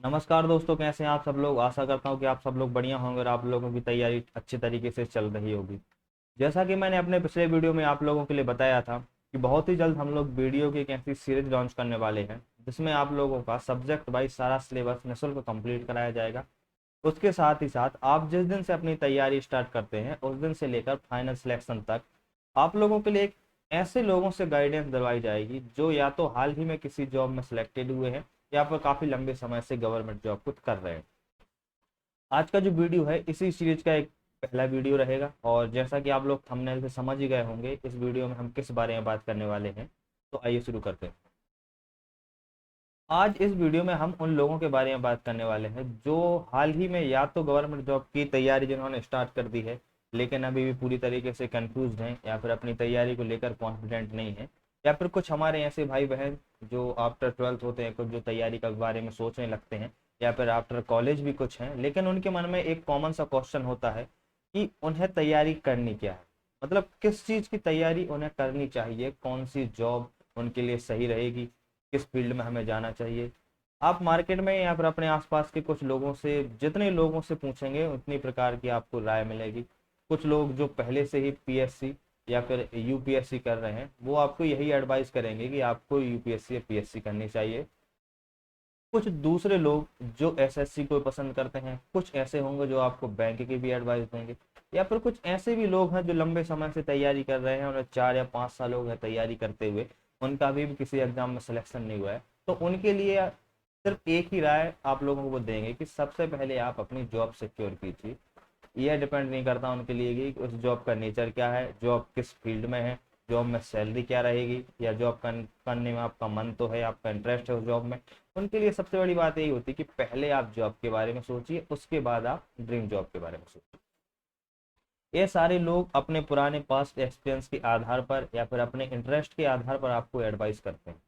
नमस्कार दोस्तों, कैसे हैं आप सब लोग। आशा करता हूं कि आप सब लोग बढ़िया होंगे और आप लोगों की तैयारी अच्छे तरीके से चल रही होगी। जैसा कि मैंने अपने पिछले वीडियो में आप लोगों के लिए बताया था कि बहुत ही जल्द हम लोग वीडियो की एक ऐसी सीरीज लॉन्च करने वाले हैं जिसमें आप लोगों का सब्जेक्ट वाइज सारा सिलेबस निःशुल्क कंप्लीट कराया जाएगा। उसके साथ ही साथ आप जिस दिन से अपनी तैयारी स्टार्ट करते हैं उस दिन से लेकर फाइनल सिलेक्शन तक आप लोगों के लिए एक ऐसे लोगों से गाइडेंस दिलवाई जाएगी जो या तो हाल ही में किसी जॉब में सिलेक्टेड हुए हैं या फिर काफी लंबे समय से गवर्नमेंट जॉब कुछ कर रहे हैं। आज का जो वीडियो है इसी सीरीज का एक पहला वीडियो रहेगा और जैसा कि आप लोग थंबनेल से समझ ही गए होंगे इस वीडियो में हम किस बारे में बात करने वाले हैं। तो आइए शुरू करते हैं। आज इस वीडियो में हम उन लोगों के बारे में बात करने वाले हैं जो हाल ही में या तो गवर्नमेंट जॉब की तैयारी जिन्होंने स्टार्ट कर दी है लेकिन अभी भी पूरी तरीके से कंफ्यूज हैं या फिर अपनी तैयारी को लेकर कॉन्फिडेंट नहीं है, या फिर कुछ हमारे ऐसे भाई बहन जो आफ्टर ट्वेल्थ होते हैं कुछ जो तैयारी के बारे में सोचने लगते हैं, या फिर आफ्टर कॉलेज भी कुछ हैं लेकिन उनके मन में एक कॉमन सा क्वेश्चन होता है कि उन्हें तैयारी करनी क्या है। मतलब किस चीज़ की तैयारी उन्हें करनी चाहिए, कौन सी जॉब उनके लिए सही रहेगी, किस फील्ड में हमें जाना चाहिए। आप मार्केट में या फिर अपने आसपास के कुछ लोगों से जितने लोगों से पूछेंगे उतनी प्रकार की आपको राय मिलेगी। कुछ लोग जो पहले से ही पीएससी या फिर यूपीएससी कर रहे हैं वो आपको यही एडवाइस करेंगे कि आपको यूपीएससी या पीएससी करनी चाहिए। कुछ दूसरे लोग जो एसएससी को पसंद करते हैं, कुछ ऐसे होंगे जो आपको बैंक की भी एडवाइस देंगे, या फिर कुछ ऐसे भी लोग हैं जो लंबे समय से तैयारी कर रहे हैं, उन्हें 4 या 5 साल हो गए तैयारी करते हुए, उनका भी किसी एग्जाम में सिलेक्शन नहीं हुआ है। तो उनके लिए सिर्फ एक ही राय आप लोगों को वो देंगे कि सबसे पहले आप अपनी जॉब सिक्योर कीजिए। यह डिपेंड नहीं करता उनके लिए कि उस जॉब का नेचर क्या है, जॉब किस फील्ड में है, जॉब में सैलरी क्या रहेगी, या जॉब करने में आपका मन तो है, आपका इंटरेस्ट है उस जॉब में। उनके लिए सबसे बड़ी बात यही होती है कि पहले आप जॉब के बारे में सोचिए, उसके बाद आप ड्रीम जॉब के बारे में सोचिए। ये सारे लोग अपने पुराने पास्ट एक्सपीरियंस के आधार पर या फिर अपने इंटरेस्ट के आधार पर आपको एडवाइस करते हैं।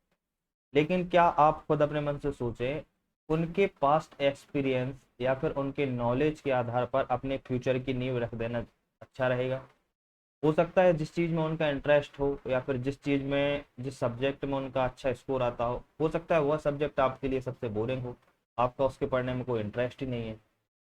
लेकिन क्या आप खुद अपने मन से सोचें, उनके पास्ट एक्सपीरियंस या फिर उनके नॉलेज के आधार पर अपने फ्यूचर की नींव रख देना अच्छा रहेगा। हो सकता है जिस चीज़ में उनका इंटरेस्ट हो या फिर जिस चीज़ में जिस सब्जेक्ट में उनका अच्छा स्कोर आता हो सकता है वह सब्जेक्ट आपके लिए सबसे बोरिंग हो, आपका उसके पढ़ने में कोई इंटरेस्ट ही नहीं है।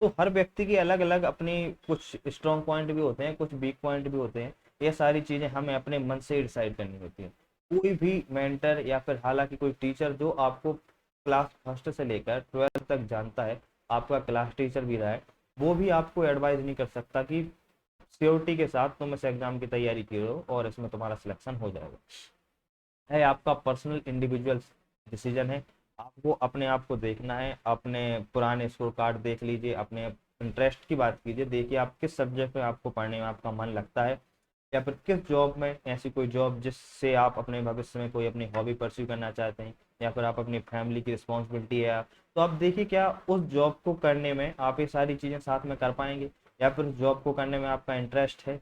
तो हर व्यक्ति की अलग अलग अपनी कुछ स्ट्रॉन्ग पॉइंट भी होते हैं, कुछ वीक पॉइंट भी होते हैं। ये सारी चीज़ें हमें अपने मन से डिसाइड करनी होती हैं। कोई भी मेंटर या फिर हालांकि कोई टीचर जो आपको क्लास फर्स्ट से लेकर ट्वेल्थ तक जानता है, आपका क्लास टीचर भी रहा है, वो भी आपको एडवाइस नहीं कर सकता कि सियोरिटी के साथ तुम इस एग्जाम की तैयारी करो और इसमें तुम्हारा सिलेक्शन हो जाएगा। है आपका पर्सनल इंडिविजुअल डिसीजन है। आपको अपने आप को देखना है, अपने पुराने स्कोर कार्ड देख लीजिए, अपने इंटरेस्ट की बात कीजिए, देखिए आप किस सब्जेक्ट में आपको पढ़ने में आपका मन लगता है, या फिर किस जॉब में ऐसी कोई जॉब जिससे आप अपने भविष्य में कोई अपनी हॉबी परस्यू करना चाहते हैं, या फिर आप अपनी फैमिली की रिस्पॉन्सिबिलिटी है। तो आप देखिए क्या उस जॉब को करने में आप ये सारी चीज़ें साथ में कर पाएंगे, या फिर उस जॉब को करने में आपका इंटरेस्ट है,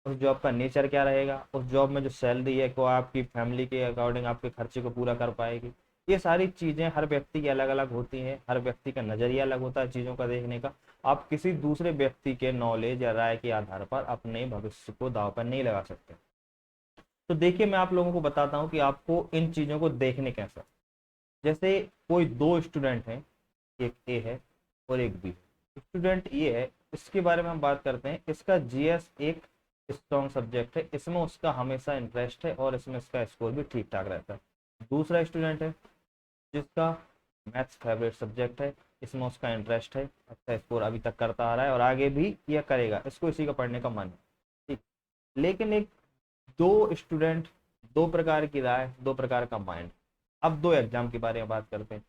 उस जॉब का नेचर क्या रहेगा, उस जॉब में जो सैलरी है को आपकी फैमिली के अकॉर्डिंग आपके खर्चे को पूरा कर पाएगी। ये सारी चीज़ें हर व्यक्ति की अलग अलग होती हैं, हर व्यक्ति का नज़रिया अलग होता है चीज़ों का देखने का। आप किसी दूसरे व्यक्ति के नॉलेज या राय के आधार पर अपने भविष्य को दांव पर नहीं लगा सकते। तो देखिए मैं आप लोगों को बताता हूँ कि आपको इन चीज़ों को देखने कैसा। जैसे कोई दो स्टूडेंट हैं, एक ए है और एक बी है। स्टूडेंट ये है, इसके बारे में हम बात करते हैं। इसका जीएस एक स्ट्रॉन्ग सब्जेक्ट है, इसमें उसका हमेशा इंटरेस्ट है और इसमें इसका स्कोर भी ठीक ठाक रहता है। दूसरा स्टूडेंट है जिसका मैथ्स फेवरेट सब्जेक्ट है, इसमें उसका इंटरेस्ट है, अच्छा स्कोर अभी तक करता आ रहा है और आगे भी यह करेगा, इसको इसी का पढ़ने का मन है। ठीक। लेकिन एक दो स्टूडेंट, दो प्रकार की राय, दो प्रकार का माइंड। अब दो एग्जाम के बारे में बात करते हैं।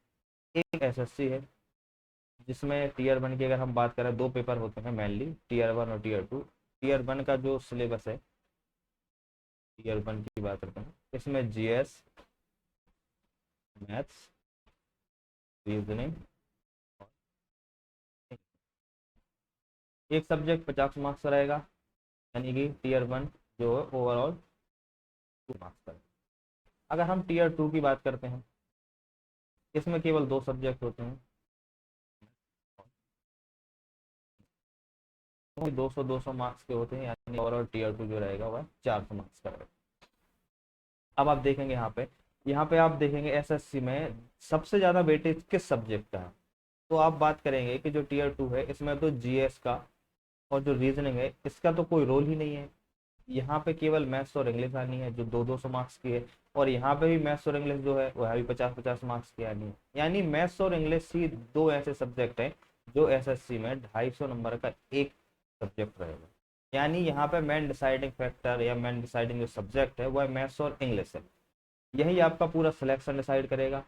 एक एसएससी है जिसमें टीयर 1 की अगर हम बात करें, दो पेपर होते हैं मेनली, टीयर 1 और टीयर 2। टीयर 1 का जो सिलेबस है, टीयर 1 की बात करते हैं, इसमें जीएस, मैथ्स, रीजनिंग, एक सब्जेक्ट 50 मार्क्स का रहेगा, यानी कि टीयर 1 जो है ओवरऑल 2 मार्क्स का है। अगर हम टीयर 2 की बात करते हैं, इसमें केवल दो सब्जेक्ट होते हैं, 200 मार्क्स के होते हैं, यानी ओवरऑल टीयर 2 जो रहेगा वह 400 मार्क्स का रहेगा। अब आप देखेंगे यहाँ पे आप देखेंगे एसएससी में सबसे ज्यादा वेटेज किस सब्जेक्ट का है। तो आप बात करेंगे कि जो टीयर 2 है इसमें तो जीएस का और जो रीजनिंग है इसका तो कोई रोल ही नहीं है। यहाँ पे केवल मैथ्स और इंग्लिश आनी है जो 200 मार्क्स की है, और यहाँ पे भी मैथ्स और इंग्लिश जो है वह भी 50-50 मार्क्स की आनी है। यानी मैथ्स और इंग्लिश ही दो ऐसे सब्जेक्ट हैं जो एसएससी में 250 नंबर का एक सब्जेक्ट रहेगा। यानी यहाँ पे मेन डिसाइडिंग फैक्टर या मेन डिसाइडिंग जो सब्जेक्ट है वह मैथ्स और इंग्लिश है, यही आपका पूरा सिलेक्शन डिसाइड करेगा।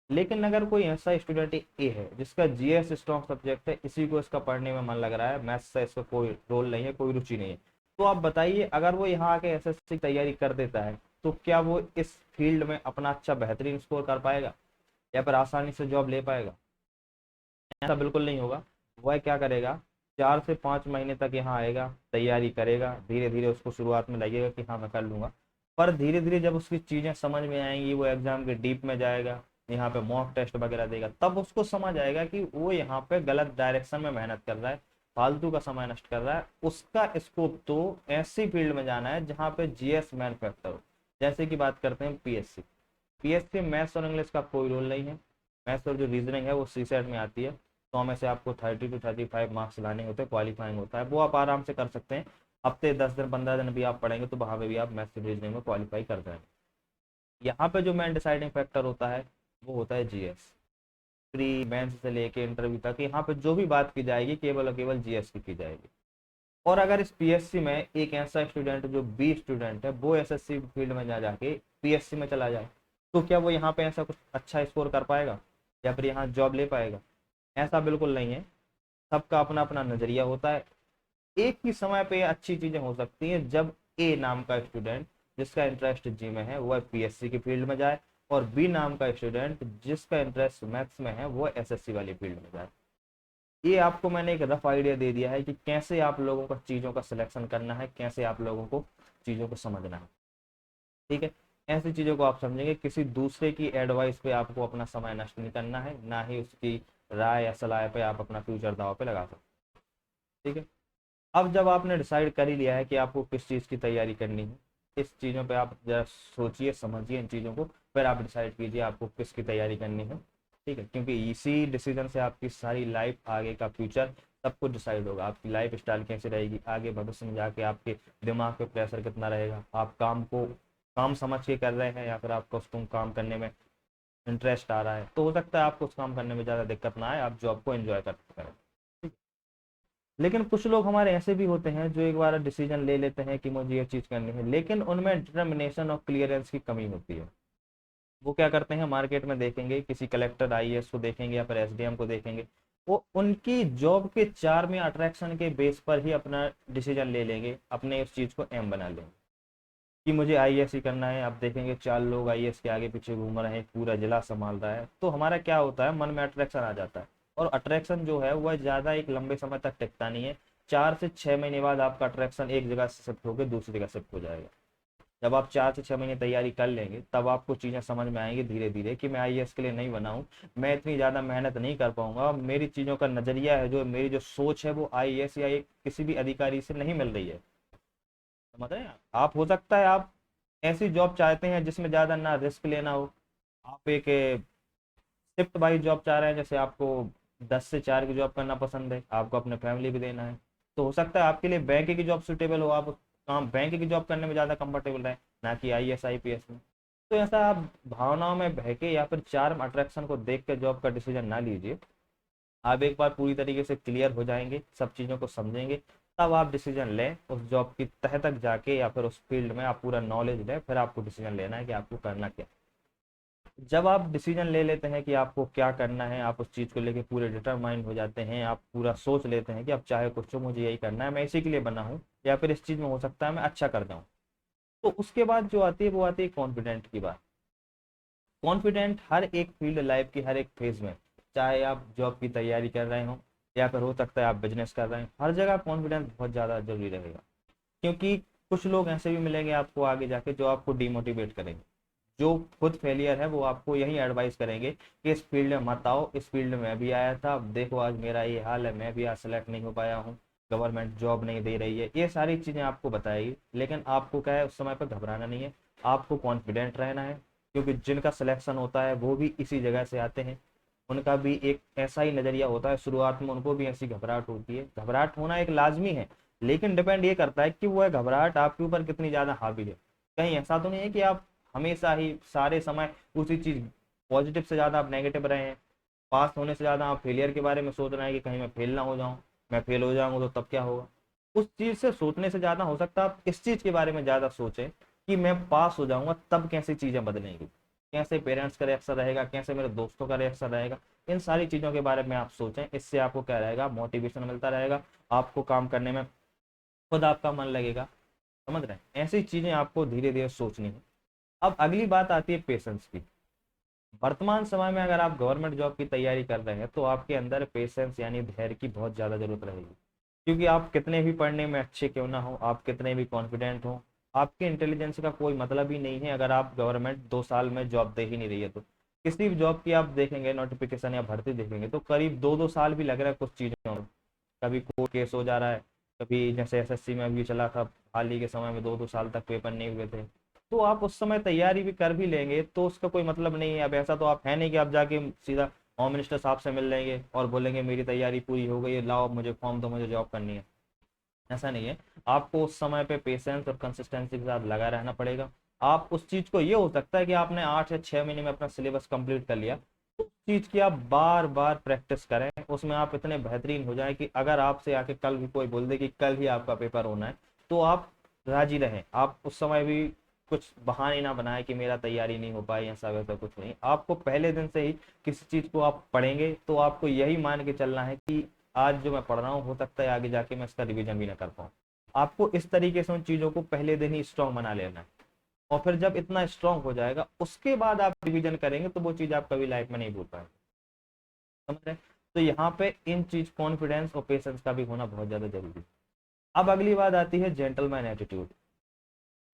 लेकिन अगर कोई ऐसा स्टूडेंट ए है जिसका जीएस स्ट्रॉन्ग सब्जेक्ट है, इसी को इसका पढ़ने में मन लग रहा है, मैथ्स से इसका कोई रोल नहीं है, कोई रुचि नहीं है, तो आप बताइए अगर वो यहाँ आके एसएससी की तैयारी कर देता है तो क्या वो इस फील्ड में अपना अच्छा बेहतरीन स्कोर कर पाएगा या फिर आसानी से जॉब ले पाएगा? ऐसा बिल्कुल नहीं होगा। वह क्या करेगा, 4 से 5 महीने तक यहाँ आएगा, तैयारी करेगा, धीरे धीरे उसको शुरुआत में लगेगा कि हाँ मैं कर लूंगा, पर धीरे धीरे जब उसकी चीजें समझ में आएंगी, वो एग्जाम के डीप में जाएगा, यहाँ पे मॉक टेस्ट वगैरह देगा, तब उसको समझ आएगा कि वो यहाँ पे गलत डायरेक्शन में मेहनत कर रहा है, फालतू का समय नष्ट कर रहा है। उसका स्कोप तो ऐसी फील्ड में जाना है जहाँ पे जीएस मैन फैक्टर हो। जैसे कि बात करते हैं पीएससी, पीएससी मैथ्स और इंग्लिश का कोई रोल नहीं है। मैथ्स और जो रीजनिंग है वो सी सेट में आती है, तो हमें से आपको 30 to 35 मार्क्स लाने होते हैं, क्वालिफाइंग होता है, वो आप आराम से कर सकते हैं। हफ्ते 10 दिन 15 दिन भी आप पढ़ेंगे तो वहाँ पे भी आप मैथ्स रीजनिंग में क्वालिफाई कर जाएंगे। यहाँ पे जो मेन डिसाइडिंग फैक्टर होता है वो होता है जीएस। प्री मेंस से लेके इंटरव्यू तक यहाँ पे जो भी बात की जाएगी केवल और केवल जीएस की जाएगी। और अगर इस पीएससी में एक ऐसा स्टूडेंट जो बी स्टूडेंट है वो एसएससी फील्ड में जा जाके पीएससी में चला जाए, तो क्या वो यहाँ पे ऐसा कुछ अच्छा स्कोर कर पाएगा या फिर यहाँ जॉब ले पाएगा? ऐसा बिल्कुल नहीं है। सबका अपना अपना नजरिया होता है। एक ही समय पे अच्छी चीजें हो सकती हैं जब ए नाम का स्टूडेंट जिसका इंटरेस्ट जी में है वह पीएससी की फील्ड में जाए, और बी नाम का स्टूडेंट जिसका इंटरेस्ट मैथ्स में है वो एसएससी वाली फील्ड में जाए। ये आपको मैंने एक रफ आइडिया दे दिया है कि कैसे आप लोगों का चीज़ों का सिलेक्शन करना है, कैसे आप लोगों को चीज़ों को समझना है। ठीक है, ऐसी चीज़ों को आप समझेंगे, किसी दूसरे की एडवाइस पे आपको अपना समय नष्ट नहीं करना है, ना ही उसकी राय या सलाह पे आप अपना फ्यूचर दाव पे लगा सकते। ठीक है, अब जब आपने डिसाइड कर ही लिया है कि आपको किस चीज़ की तैयारी करनी है, इस चीज़ों पे आप जरा सोचिए समझिए इन चीज़ों को, फिर आप डिसाइड कीजिए आपको किसकी तैयारी करनी है। ठीक है, क्योंकि इसी डिसीजन से आपकी सारी लाइफ, आगे का फ्यूचर सब कुछ डिसाइड होगा। आपकी लाइफ स्टाइल कैसे रहेगी, आगे भविष्य में जाके आपके दिमाग पे प्रेशर कितना रहेगा, आप काम को काम समझ के कर रहे हैं या फिर आपको उसको काम करने में इंटरेस्ट आ रहा है, तो हो सकता है आपको उस काम करने में ज़्यादा दिक्कत ना आए, आप जॉब को एंजॉय कर करें। लेकिन कुछ लोग हमारे ऐसे भी होते हैं जो एक बार डिसीजन ले लेते हैं कि मुझे ये चीज़ करनी है, लेकिन उनमें डिटर्मिनेशन और क्लियरेंस की कमी होती है। वो क्या करते हैं, मार्केट में देखेंगे किसी कलेक्टर आईएएस को देखेंगे या फिर एसडीएम को देखेंगे, वो उनकी जॉब के चार्म या अट्रैक्शन के बेस पर ही अपना डिसीजन ले लेंगे, अपने उस चीज़ को एम बना लेंगे कि मुझे आईएएस ही करना है। अब देखेंगे 4 लोग आईएएस के आगे पीछे घूम रहे हैं, पूरा जिला संभाल रहा है, तो हमारा क्या होता है, मन में अट्रैक्शन आ जाता है। और अट्रैक्शन जो है वह ज़्यादा एक लंबे समय तक टिकता नहीं है। 4 से 6 महीने बाद आपका अट्रैक्शन एक जगह से शिफ्ट होकर दूसरी जगह शिफ्ट हो जाएगा। जब आप 4 से 6 महीने तैयारी कर लेंगे तब आपको चीज़ें समझ में आएंगी धीरे धीरे कि मैं आईएएस के लिए नहीं बना हूँ, मैं इतनी ज़्यादा मेहनत नहीं कर पाऊंगा, मेरी चीज़ों का नज़रिया है, जो मेरी जो सोच है वो आईएएस या एक किसी भी अधिकारी से नहीं मिल रही है। समझ रहे हैं आप? हो सकता है आप ऐसी जॉब चाहते हैं जिसमें ज़्यादा ना रिस्क लेना हो, आप एक शिफ्ट वाइज जॉब चाह रहे हैं, जैसे आपको 10 से 4 की जॉब करना पसंद है, आपको अपने फैमिली भी देना है, तो हो सकता है आपके लिए बैंक की जॉब सुटेबल हो, आप काम बैंक की जॉब करने में ज़्यादा कंफर्टेबल रहे, ना कि आईएएस आईपीएस में। तो ऐसा आप भावनाओं में बहके या फिर चार्म अट्रैक्शन को देख के जॉब का डिसीजन ना लीजिए। आप एक बार पूरी तरीके से क्लियर हो जाएंगे, सब चीज़ों को समझेंगे, तब आप डिसीजन लें, उस जॉब की तह तक जाके या फिर उस फील्ड में आप पूरा नॉलेज लें, फिर आपको डिसीजन लेना है कि आपको करना क्या। जब आप डिसीजन ले लेते हैं कि आपको क्या करना है, आप उस चीज़ को लेके पूरे डिटरमाइंड हो जाते हैं, आप पूरा सोच लेते हैं कि अब चाहे कुछ हो मुझे यही करना है, मैं इसी के लिए बना हूँ, या फिर इस चीज़ में हो सकता है मैं अच्छा कर जाऊँ, तो उसके बाद जो आती है वो आती है कॉन्फिडेंट की बात। कॉन्फिडेंट हर एक फील्ड लाइफ की हर एक फेज में, चाहे आप जॉब की तैयारी कर रहे हो या फिर हो सकता है आप बिजनेस कर रहे हैं, हर जगह कॉन्फिडेंस बहुत ज़्यादा जरूरी रहेगा। क्योंकि कुछ लोग ऐसे भी मिलेंगे आपको आगे जाके जो आपको डिमोटिवेट करेंगे, जो खुद फेलियर है वो आपको यही एडवाइस करेंगे कि इस फील्ड में मत आओ, इस फील्ड में भी आया था, अब देखो आज मेरा ये हाल है, मैं भी आज सेलेक्ट नहीं हो पाया हूँ, गवर्नमेंट जॉब नहीं दे रही है, ये सारी चीज़ें आपको बताएगी। लेकिन आपको क्या है, उस समय पर घबराना नहीं है, आपको कॉन्फिडेंट रहना है, क्योंकि जिनका सिलेक्शन होता है वो भी इसी जगह से आते हैं, उनका भी एक ऐसा ही नजरिया होता है, शुरुआत में उनको भी ऐसी घबराहट होती है। घबराहट होना एक लाजमी है, लेकिन डिपेंड ये करता है कि वह घबराहट आपके ऊपर कितनी ज्यादा हावी है। कहीं ऐसा तो नहीं है कि आप हमेशा ही सारे समय उसी चीज, पॉजिटिव से ज्यादा आप नेगेटिव रहे हैं, पास होने से ज्यादा आप फेलियर के बारे में सोच रहे हैं कि कहीं मैं फेल ना हो जाऊं, मैं फेल हो जाऊंगा तो तब क्या होगा। उस चीज से सोचने से ज्यादा हो सकता है आप इस चीज के बारे में ज्यादा सोचें कि मैं पास हो जाऊंगा तब कैसी चीजें बदलेंगी, कैसे पेरेंट्स का रिएक्शन रहेगा, कैसे मेरे दोस्तों का रिएक्शन रहेगा। इन सारी चीजों के बारे में आप सोचें, इससे आपको क्या रहेगा, मोटिवेशन मिलता रहेगा, आपको काम करने में खुद आपका मन लगेगा। समझ रहे हैं, ऐसी चीजें आपको धीरे धीरे सोचनी है। अब अगली बात आती है पेशेंस की। वर्तमान समय में अगर आप गवर्नमेंट जॉब की तैयारी कर रहे हैं तो आपके अंदर पेशेंस यानी धैर्य की बहुत ज्यादा जरूरत रहेगी। क्योंकि आप कितने भी पढ़ने में अच्छे क्यों ना हो, आप कितने भी कॉन्फिडेंट हो, आपके इंटेलिजेंस का कोई मतलब ही नहीं है अगर आप गवर्नमेंट 2 साल में जॉब दे ही नहीं रही है तो। किसी भी जॉब की आप देखेंगे नोटिफिकेशन या भर्ती देखेंगे तो करीब 2-2 साल भी लग रहा है कुछ चीजों में। कभी कोर्ट केस हो जा रहा है, कभी जैसे एसएससी में अभी चला था, हाल ही के समय में 2-2 साल तक पेपर नहीं हुए थे। तो आप उस समय तैयारी भी कर भी लेंगे तो उसका कोई मतलब नहीं है। अब ऐसा तो आप है नहीं कि आप जाके सीधा होम मिनिस्टर साहब से मिल लेंगे और बोलेंगे मेरी तैयारी पूरी हो गई है, लाओ मुझे फॉर्म दो, मुझे जॉब करनी है। ऐसा नहीं है। आपको उस समय पे पेशेंस और कंसिस्टेंसी के साथ लगा रहना पड़ेगा। आप उस चीज को, ये हो सकता है कि आपने 8 या 6 महीने में अपना सिलेबस कंप्लीट कर लिया, तो उस चीज की आप बार बार प्रैक्टिस करें, उसमें आप इतने बेहतरीन हो जाए कि अगर आपसे आके कल भी कोई बोल दे कि कल ही आपका पेपर होना है तो आप राजी रहें। आप उस समय भी कुछ बहाने ना बनाए कि मेरा तैयारी नहीं हो पाई, ऐसा वैसा कुछ नहीं। आपको पहले दिन से ही किसी चीज को आप पढ़ेंगे तो आपको यही मान के चलना है कि आज जो मैं पढ़ रहा हूँ हो सकता है आगे जाके मैं इसका रिवीजन भी ना कर पाऊँ। आपको इस तरीके से उन चीजों को पहले दिन ही स्ट्रांग बना लेना है, और फिर जब इतना स्ट्रांग हो जाएगा उसके बाद आप रिवीजन करेंगे तो वो चीज आप कभी लाइफ में नहीं भूल पाएंगे। समझ रहे हैं? तो यहाँ पे इन चीज कॉन्फिडेंस और पेशेंस का भी होना बहुत ज्यादा जरूरी है। अब अगली बात आती है जेंटलमैन एटीट्यूड।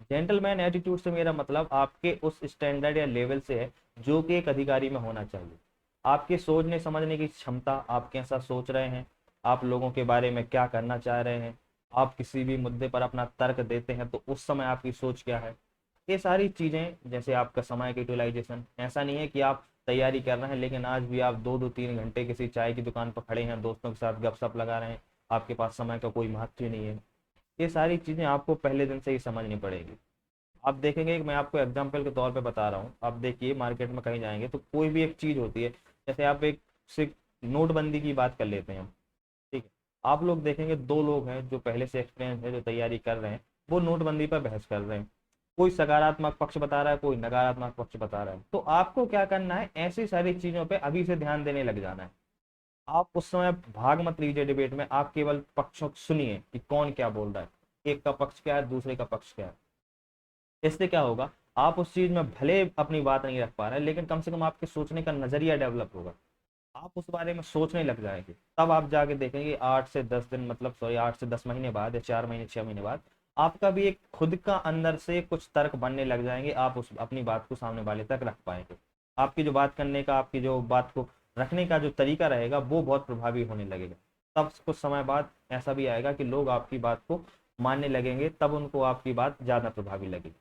जेंटलमैन एटीट्यूड से मेरा मतलब आपके उस स्टैंडर्ड या लेवल से है जो कि एक अधिकारी में होना चाहिए। आपके सोचने समझने की क्षमता, आप कैसा सोच रहे हैं, आप लोगों के बारे में क्या करना चाह रहे हैं, आप किसी भी मुद्दे पर अपना तर्क देते हैं तो उस समय आपकी सोच क्या है, ये सारी चीजें। जैसे आपका समय की यूटिलाइजेशन, ऐसा नहीं है कि आप तैयारी कर रहे हैं लेकिन आज भी आप 2-2 3 घंटे किसी चाय की दुकान पर खड़े हैं, दोस्तों के साथ गपशप लगा रहे हैं, आपके पास समय का कोई महत्व ही नहीं है। ये सारी चीजें आपको पहले दिन से ही समझनी पड़ेगी। आप देखेंगे कि मैं आपको एग्जाम्पल के तौर पे बता रहा हूँ, आप देखिए मार्केट में कहीं जाएंगे तो कोई भी एक चीज होती है, जैसे आप एक से नोटबंदी की बात कर लेते हैं हम। ठीक है, आप लोग देखेंगे 2 लोग हैं जो पहले से एक्सपीरियंस है, जो तैयारी कर रहे हैं, वो नोटबंदी पर बहस कर रहे हैं। कोई सकारात्मक पक्ष बता रहा है, कोई नकारात्मक पक्ष बता रहा है। तो आपको क्या करना है, ऐसी सारी चीजों पे अभी से ध्यान देने लग जाना है। आप उस समय भाग मत लीजिए डिबेट में, आप केवल पक्षों को सुनिए कि कौन क्या बोल रहा है, एक का पक्ष क्या है, दूसरे का पक्ष क्या है। इससे क्या होगा, आप उस चीज में भले अपनी बात नहीं रख पा रहे लेकिन कम से कम आपके सोचने का नजरिया डेवलप होगा, आप उस बारे में सोचने लग जाएंगे। तब आप जाके देखेंगे 8 से 10 दिन, मतलब सॉरी 8 से 10 महीने बाद या 4 महीने 6 महीने बाद आपका भी एक खुद का अंदर से कुछ तर्क बनने लग जाएंगे, आप उस अपनी बात को सामने वाले तक रख पाएंगे। आपकी जो बात करने का, आपकी जो बात को रखने का जो तरीका रहेगा वो बहुत प्रभावी होने लगेगा। तब कुछ समय बाद ऐसा भी आएगा कि लोग आपकी बात को मानने लगेंगे, तब उनको आपकी बात ज्यादा प्रभावी लगेगी।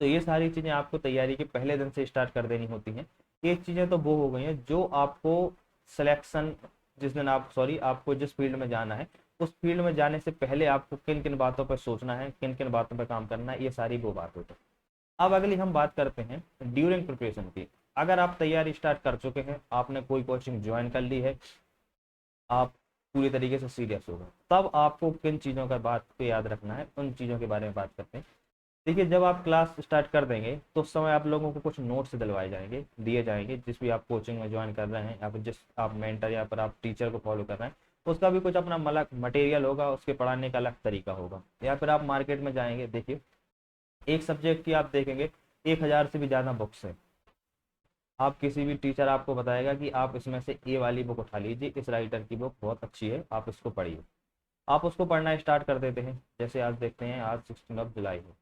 तो ये सारी चीजें आपको तैयारी के पहले दिन से स्टार्ट कर देनी होती हैं। ये चीजें तो वो हो गई हैं जो आपको सिलेक्शन, जिस दिन आप सॉरी आपको जिस फील्ड में जाना है उस फील्ड में जाने से पहले आपको किन किन बातों पर सोचना है, किन किन बातों पर काम करना है, ये सारी वो बात होती है। अब अगली हम बात करते हैं ड्यूरिंग प्रिपरेशन की। अगर आप तैयारी स्टार्ट कर चुके हैं, आपने कोई कोचिंग ज्वाइन कर ली है, आप पूरी तरीके से सीरियस हो गए, तब आपको किन चीज़ों का बात को याद रखना है, उन चीज़ों के बारे में बात करते हैं। देखिए, जब आप क्लास स्टार्ट कर देंगे तो उस समय आप लोगों को कुछ नोट्स दिलवाए जाएंगे, दिए जाएंगे, जिस भी आप कोचिंग में ज्वाइन कर रहे हैं या फिर जिस आप मेंटर या फिर आप टीचर को फॉलो कर रहे हैं उसका भी कुछ अपना अलग मटेरियल होगा, उसके पढ़ाने का अलग तरीका होगा। या फिर आप मार्केट में जाएंगे, देखिए एक सब्जेक्ट की आप देखेंगे 1,000 से भी ज़्यादा बुक्स है। आप किसी भी टीचर आपको बताएगा कि आप इसमें से ये वाली बुक उठा लीजिए, इस राइटर की बुक बहुत अच्छी है, आप इसको पढ़िए। आप उसको पढ़ना स्टार्ट कर देते हैं। जैसे आज देखते हैं, आज 16 जुलाई है,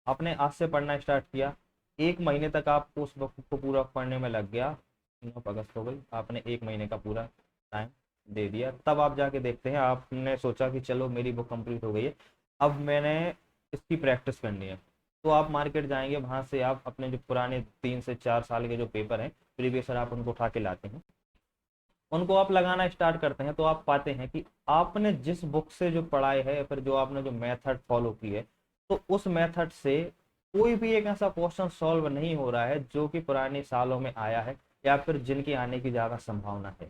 आपने आज से पढ़ना स्टार्ट किया, 1 महीने तक आपको उस बुक को पूरा पढ़ने में लग गया, 9 अगस्त हो गई, आपने 1 महीने का पूरा टाइम दे दिया। तब आप जाके देखते हैं, आपने सोचा कि चलो मेरी बुक कंप्लीट हो गई है, अब मैंने इसकी प्रैक्टिस करनी है। तो आप मार्केट जाएंगे, वहां से आप अपने जो पुराने 3 से 4 साल के जो पेपर हैं प्रीवियस ईयर आप उनको उठा के लाते हैं, उनको आप लगाना स्टार्ट करते हैं, तो आप पाते हैं कि आपने जिस बुक से जो पढ़ाई है या फिर जो आपने जो मेथड फॉलो की है, तो उस मेथड से कोई भी एक ऐसा क्वेश्चन सॉल्व नहीं हो रहा है जो कि पुराने सालों में आया है या फिर जिनकी आने की ज्यादा संभावना है।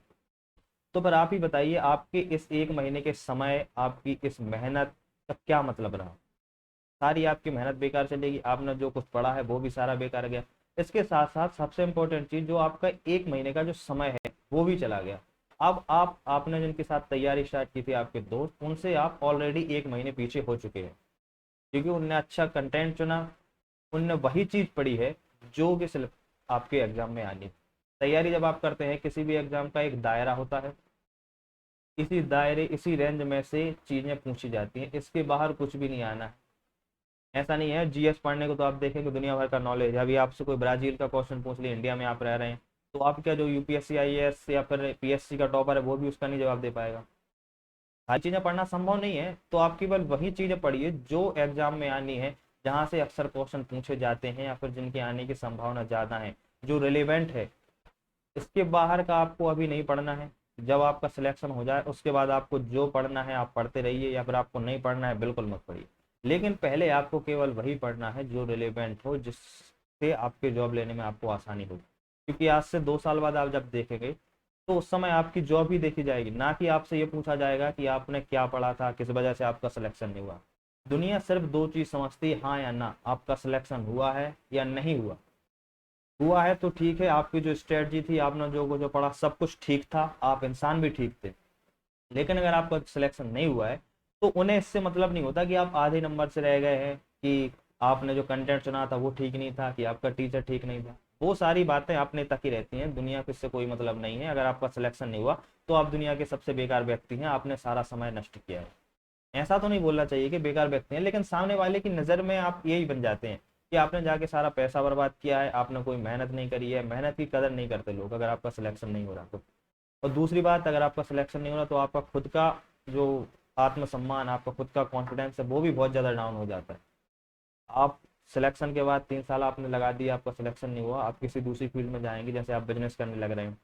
तो फिर आप ही बताइए, आपके इस एक महीने के समय, आपकी इस मेहनत का क्या मतलब रहा? सारी आपकी मेहनत बेकार चलेगी, आपने जो कुछ पढ़ा है वो भी सारा बेकार गया। इसके साथ साथ सबसे इम्पोर्टेंट चीज, जो आपका एक महीने का जो समय है वो भी चला गया। अब आपने जिनके साथ तैयारी स्टार्ट की थी, आपके दोस्त, उनसे आप ऑलरेडी एक महीने पीछे हो चुके हैं, क्योंकि उनने अच्छा कंटेंट चुना, उनने वही चीज पढ़ी है जो कि सिर्फ आपके एग्जाम में आनी है। तैयारी जब आप करते हैं किसी भी एग्जाम का, एक दायरा होता है, इसी दायरे इसी रेंज में से चीजें पूछी जाती हैं, इसके बाहर कुछ भी नहीं आना है। ऐसा नहीं है जीएस पढ़ने को तो आप देखेंगे दुनिया भर का नॉलेज है, अभी आपसे कोई ब्राजील का क्वेश्चन पूछ लिया, इंडिया में आप रह रहे हैं, तो आप क्या जो यूपीएससी आईएएस या फिर पीएससी का टॉपर है वो भी उसका नहीं जवाब दे पाएगा? हर चीजें पढ़ना संभव नहीं है, तो आप केवल वही चीजें पढ़िए जो एग्जाम में आनी है, जहां से अक्सर क्वेश्चन पूछे जाते हैं या फिर जिनके आने की संभावना ज्यादा है, जो रिलेवेंट है। इसके बाहर का आपको अभी नहीं पढ़ना है। जब आपका सिलेक्शन हो जाए उसके बाद आपको जो पढ़ना है आप पढ़ते रहिए, या फिर आपको नहीं पढ़ना है बिल्कुल मत पढ़िए, लेकिन पहले आपको केवल वही पढ़ना है जो रिलेवेंट हो, जिससे आपके जॉब लेने में आपको आसानी हो। क्योंकि आज से 2 साल बाद आप जब देखेंगे तो उस समय आपकी जॉब ही देखी जाएगी, ना कि आपसे ये पूछा जाएगा कि आपने क्या पढ़ा था, किस वजह से आपका सिलेक्शन नहीं हुआ। दुनिया सिर्फ दो चीज समझती है, हाँ या ना, आपका सिलेक्शन हुआ है या नहीं हुआ। हुआ है तो ठीक है, आपकी जो स्ट्रेटजी थी, आपने जो पढ़ा सब कुछ ठीक था, आप इंसान भी ठीक थे। लेकिन अगर आपका सिलेक्शन नहीं हुआ है तो उन्हें इससे मतलब नहीं होता कि आप आधे नंबर से रह गए हैं, कि आपने जो कंटेंट चुना था वो ठीक नहीं था, कि आपका टीचर ठीक नहीं था। वो सारी बातें अपने तक ही रहती हैं, दुनिया को इससे कोई मतलब नहीं है। अगर आपका सिलेक्शन नहीं हुआ तो आप दुनिया के सबसे बेकार व्यक्ति हैं, आपने सारा समय नष्ट किया है। ऐसा तो नहीं बोलना चाहिए कि बेकार व्यक्ति हैं, लेकिन सामने वाले की नज़र में आप यही बन जाते हैं कि आपने जाके सारा पैसा बर्बाद किया है, आपने कोई मेहनत नहीं करी है। मेहनत की कदर नहीं करते लोग अगर आपका सिलेक्शन नहीं हो रहा तो। और दूसरी बात, अगर आपका सिलेक्शन नहीं हो रहा तो आपका खुद का जो आत्मसम्मान, आपका खुद का कॉन्फिडेंस है वो भी बहुत ज़्यादा डाउन हो जाता है। आप सिलेक्शन के बाद 3 साल आपने लगा दिया, आपका सिलेक्शन नहीं हुआ, आप किसी दूसरी फील्ड में जाएंगे, जैसे आप बिजनेस करने लग रहे हैं,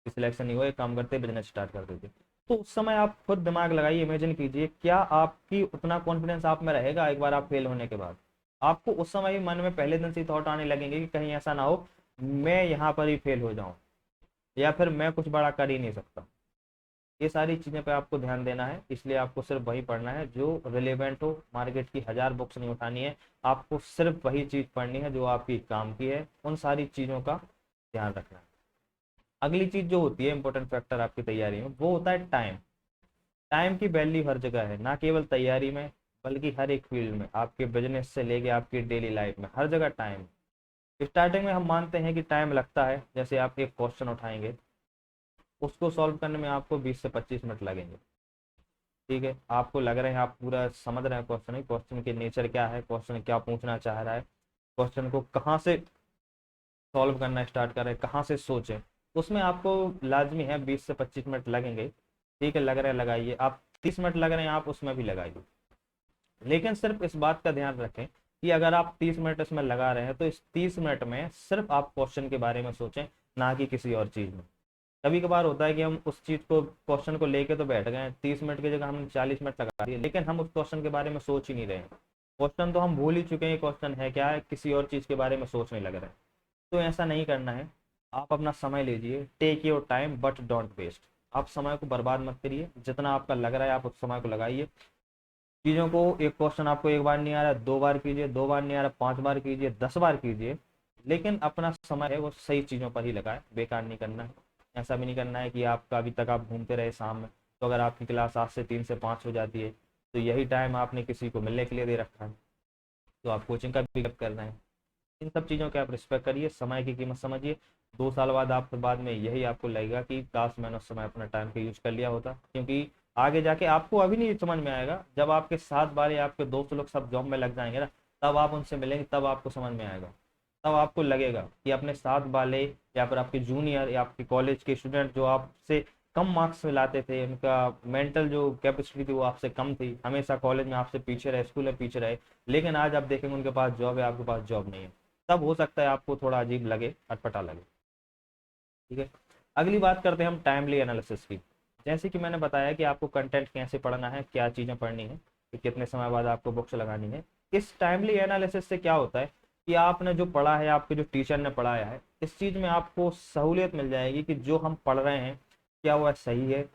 सिलेक्शन नहीं हुआ, एक काम करते बिजनेस स्टार्ट कर देते, तो उस समय आप खुद दिमाग लगाइए, इमेजिन कीजिए, क्या आपकी उतना कॉन्फिडेंस आप में रहेगा एक बार आप फेल होने के बाद? आपको उस समय ही मन में पहले दिन से थॉट आने लगेंगे कि कहीं ऐसा ना हो मैं यहाँ पर ही फेल हो जाऊं, या फिर मैं कुछ बड़ा कर ही नहीं सकता। ये सारी चीज़ें पे आपको ध्यान देना है, इसलिए आपको सिर्फ वही पढ़ना है जो रिलेवेंट हो। मार्केट की 1000 बुक्स नहीं उठानी है, आपको सिर्फ वही चीज़ पढ़नी है जो आपकी काम की है। उन सारी चीज़ों का ध्यान रखना है। अगली चीज़ जो होती है इंपॉर्टेंट फैक्टर आपकी तैयारी में, वो होता है टाइम। टाइम की वैल्यू हर जगह है, ना केवल तैयारी में बल्कि हर एक फील्ड में, आपके बिजनेस से लेके आपकी डेली लाइफ में, हर जगह टाइम। स्टार्टिंग में हम मानते हैं कि टाइम लगता है, जैसे आप एक क्वेश्चन उठाएंगे, उसको सॉल्व करने में आपको 20 से 25 मिनट लगेंगे। ठीक है, आपको लग रहे हैं आप पूरा समझ रहे हैं क्वेश्चन, क्वेश्चन के नेचर क्या है, क्वेश्चन क्या पूछना चाह रहा है, क्वेश्चन को कहाँ से सॉल्व करना स्टार्ट करें, कहाँ से सोचें, उसमें आपको लाजमी है 20 से 25 मिनट लगेंगे। ठीक है, लग रहे हैं लगाइए, आप 30 मिनट लग रहे हैं आप उसमें भी लगाइए। लेकिन सिर्फ इस बात का ध्यान रखें कि अगर आप 30 मिनट इसमें लगा रहे हैं तो इस 30 मिनट में सिर्फ आप क्वेश्चन के बारे में सोचें, ना कि किसी और चीज़ में। कभी कभार होता है कि हम उस चीज़ को, क्वेश्चन को लेके तो बैठ गए, 30 मिनट की जगह हमने 40 मिनट लगा दिए, लेकिन हम उस क्वेश्चन के बारे में सोच ही नहीं रहे हैं। क्वेश्चन तो हम भूल ही चुके हैं, क्वेश्चन है क्या है, किसी और चीज़ के बारे में सोचने लग रहे हैं। तो ऐसा नहीं करना है। आप अपना समय लीजिए, take your time but don't waste. आप समय को बर्बाद मत करिए, जितना आपका लग रहा है आप उस समय को लगाइए। चीज़ों को, एक क्वेश्चन आपको एक बार नहीं आ रहा, 2 बार कीजिए, 2 बार नहीं आ रहा 5 बार कीजिए, 10 बार कीजिए, लेकिन अपना समय है वो सही चीज़ों पर ही लगाए, बेकार नहीं करना है। ऐसा भी नहीं करना है कि आपका अभी तक आप घूमते रहे शाम में, तो अगर आपकी क्लास आज से 3 से 5 हो जाती है तो यही टाइम आपने किसी को मिलने के लिए दे रखा है, तो आप कोचिंग का भी कर रहे हैं। इन सब चीज़ों के आप रिस्पेक्ट करिए, समय की कीमत समझिए। 2 साल बाद आपके बाद में यही आपको लगेगा कि काश मैंने उस समय अपना टाइम का यूज कर लिया होता, क्योंकि आगे जाके आपको अभी नहीं समझ में आएगा, जब आपके साथ वाले आपके दोस्त लोग सब जॉब में लग जाएंगे ना, तब आप उनसे मिलेंगे, तब आपको समझ में आएगा। तब आपको लगेगा कि अपने साथ वाले या फिर आपके जूनियर या आपके कॉलेज के स्टूडेंट जो आपसे कम मार्क्स लाते थे, उनका मेंटल जो कैपेसिटी थी वो आपसे कम थी, हमेशा कॉलेज में आपसे पीछे रहे, स्कूल में पीछे रहे, लेकिन आज आप देखेंगे उनके पास जॉब है, आपके पास जॉब नहीं है। तब हो सकता है आपको थोड़ा अजीब लगे, अटपटा लगे। ठीक है। अगली बात करते हैं हम टाइमली एनालिसिस की। जैसे कि मैंने बताया कि आपको कंटेंट कैसे पढ़ना है, क्या चीज़ें पढ़नी है, कि कितने समय बाद आपको बुक्स लगानी है। इस टाइमली एनालिसिस से क्या होता है कि आपने जो पढ़ा है, आपके जो टीचर ने पढ़ाया है, इस चीज़ में आपको सहूलियत मिल जाएगी कि जो हम पढ़ रहे हैं क्या वह सही है,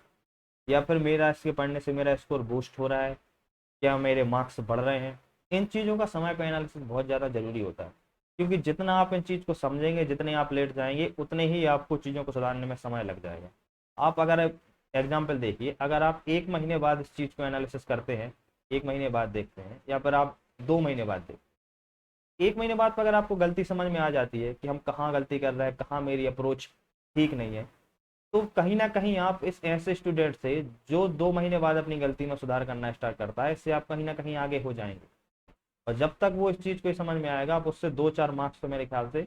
या फिर मेरा इसके पढ़ने से मेरा स्कोर बूस्ट हो रहा है, क्या मेरे मार्क्स बढ़ रहे हैं। इन चीज़ों का समय पर एनालिसिस बहुत ज़्यादा जरूरी होता है, क्योंकि जितना आप इन चीज़ को समझेंगे, जितने आप लेट जाएंगे, उतने ही आपको चीज़ों को सुधारने में समय लग जाएगा। आप अगर एग्जाम्पल देखिए, अगर आप 1 महीने बाद इस चीज़ को एनालिसिस करते हैं, 1 महीने बाद देखते हैं, या फिर आप 2 महीने बाद देखते हैं, 1 महीने बाद पर अगर आपको गलती समझ में आ जाती है कि हम कहाँ गलती कर रहे हैं, कहाँ मेरी अप्रोच ठीक नहीं है, तो कहीं ना कहीं आप इस ऐसे स्टूडेंट से जो 2 महीने बाद अपनी गलती में सुधार करना स्टार्ट करता है, इससे आप कहीं ना कहीं आगे हो जाएंगे। और जब तक वो इस चीज़ को समझ में आएगा, आप उससे 2-4 मार्क्स तो मेरे ख्याल से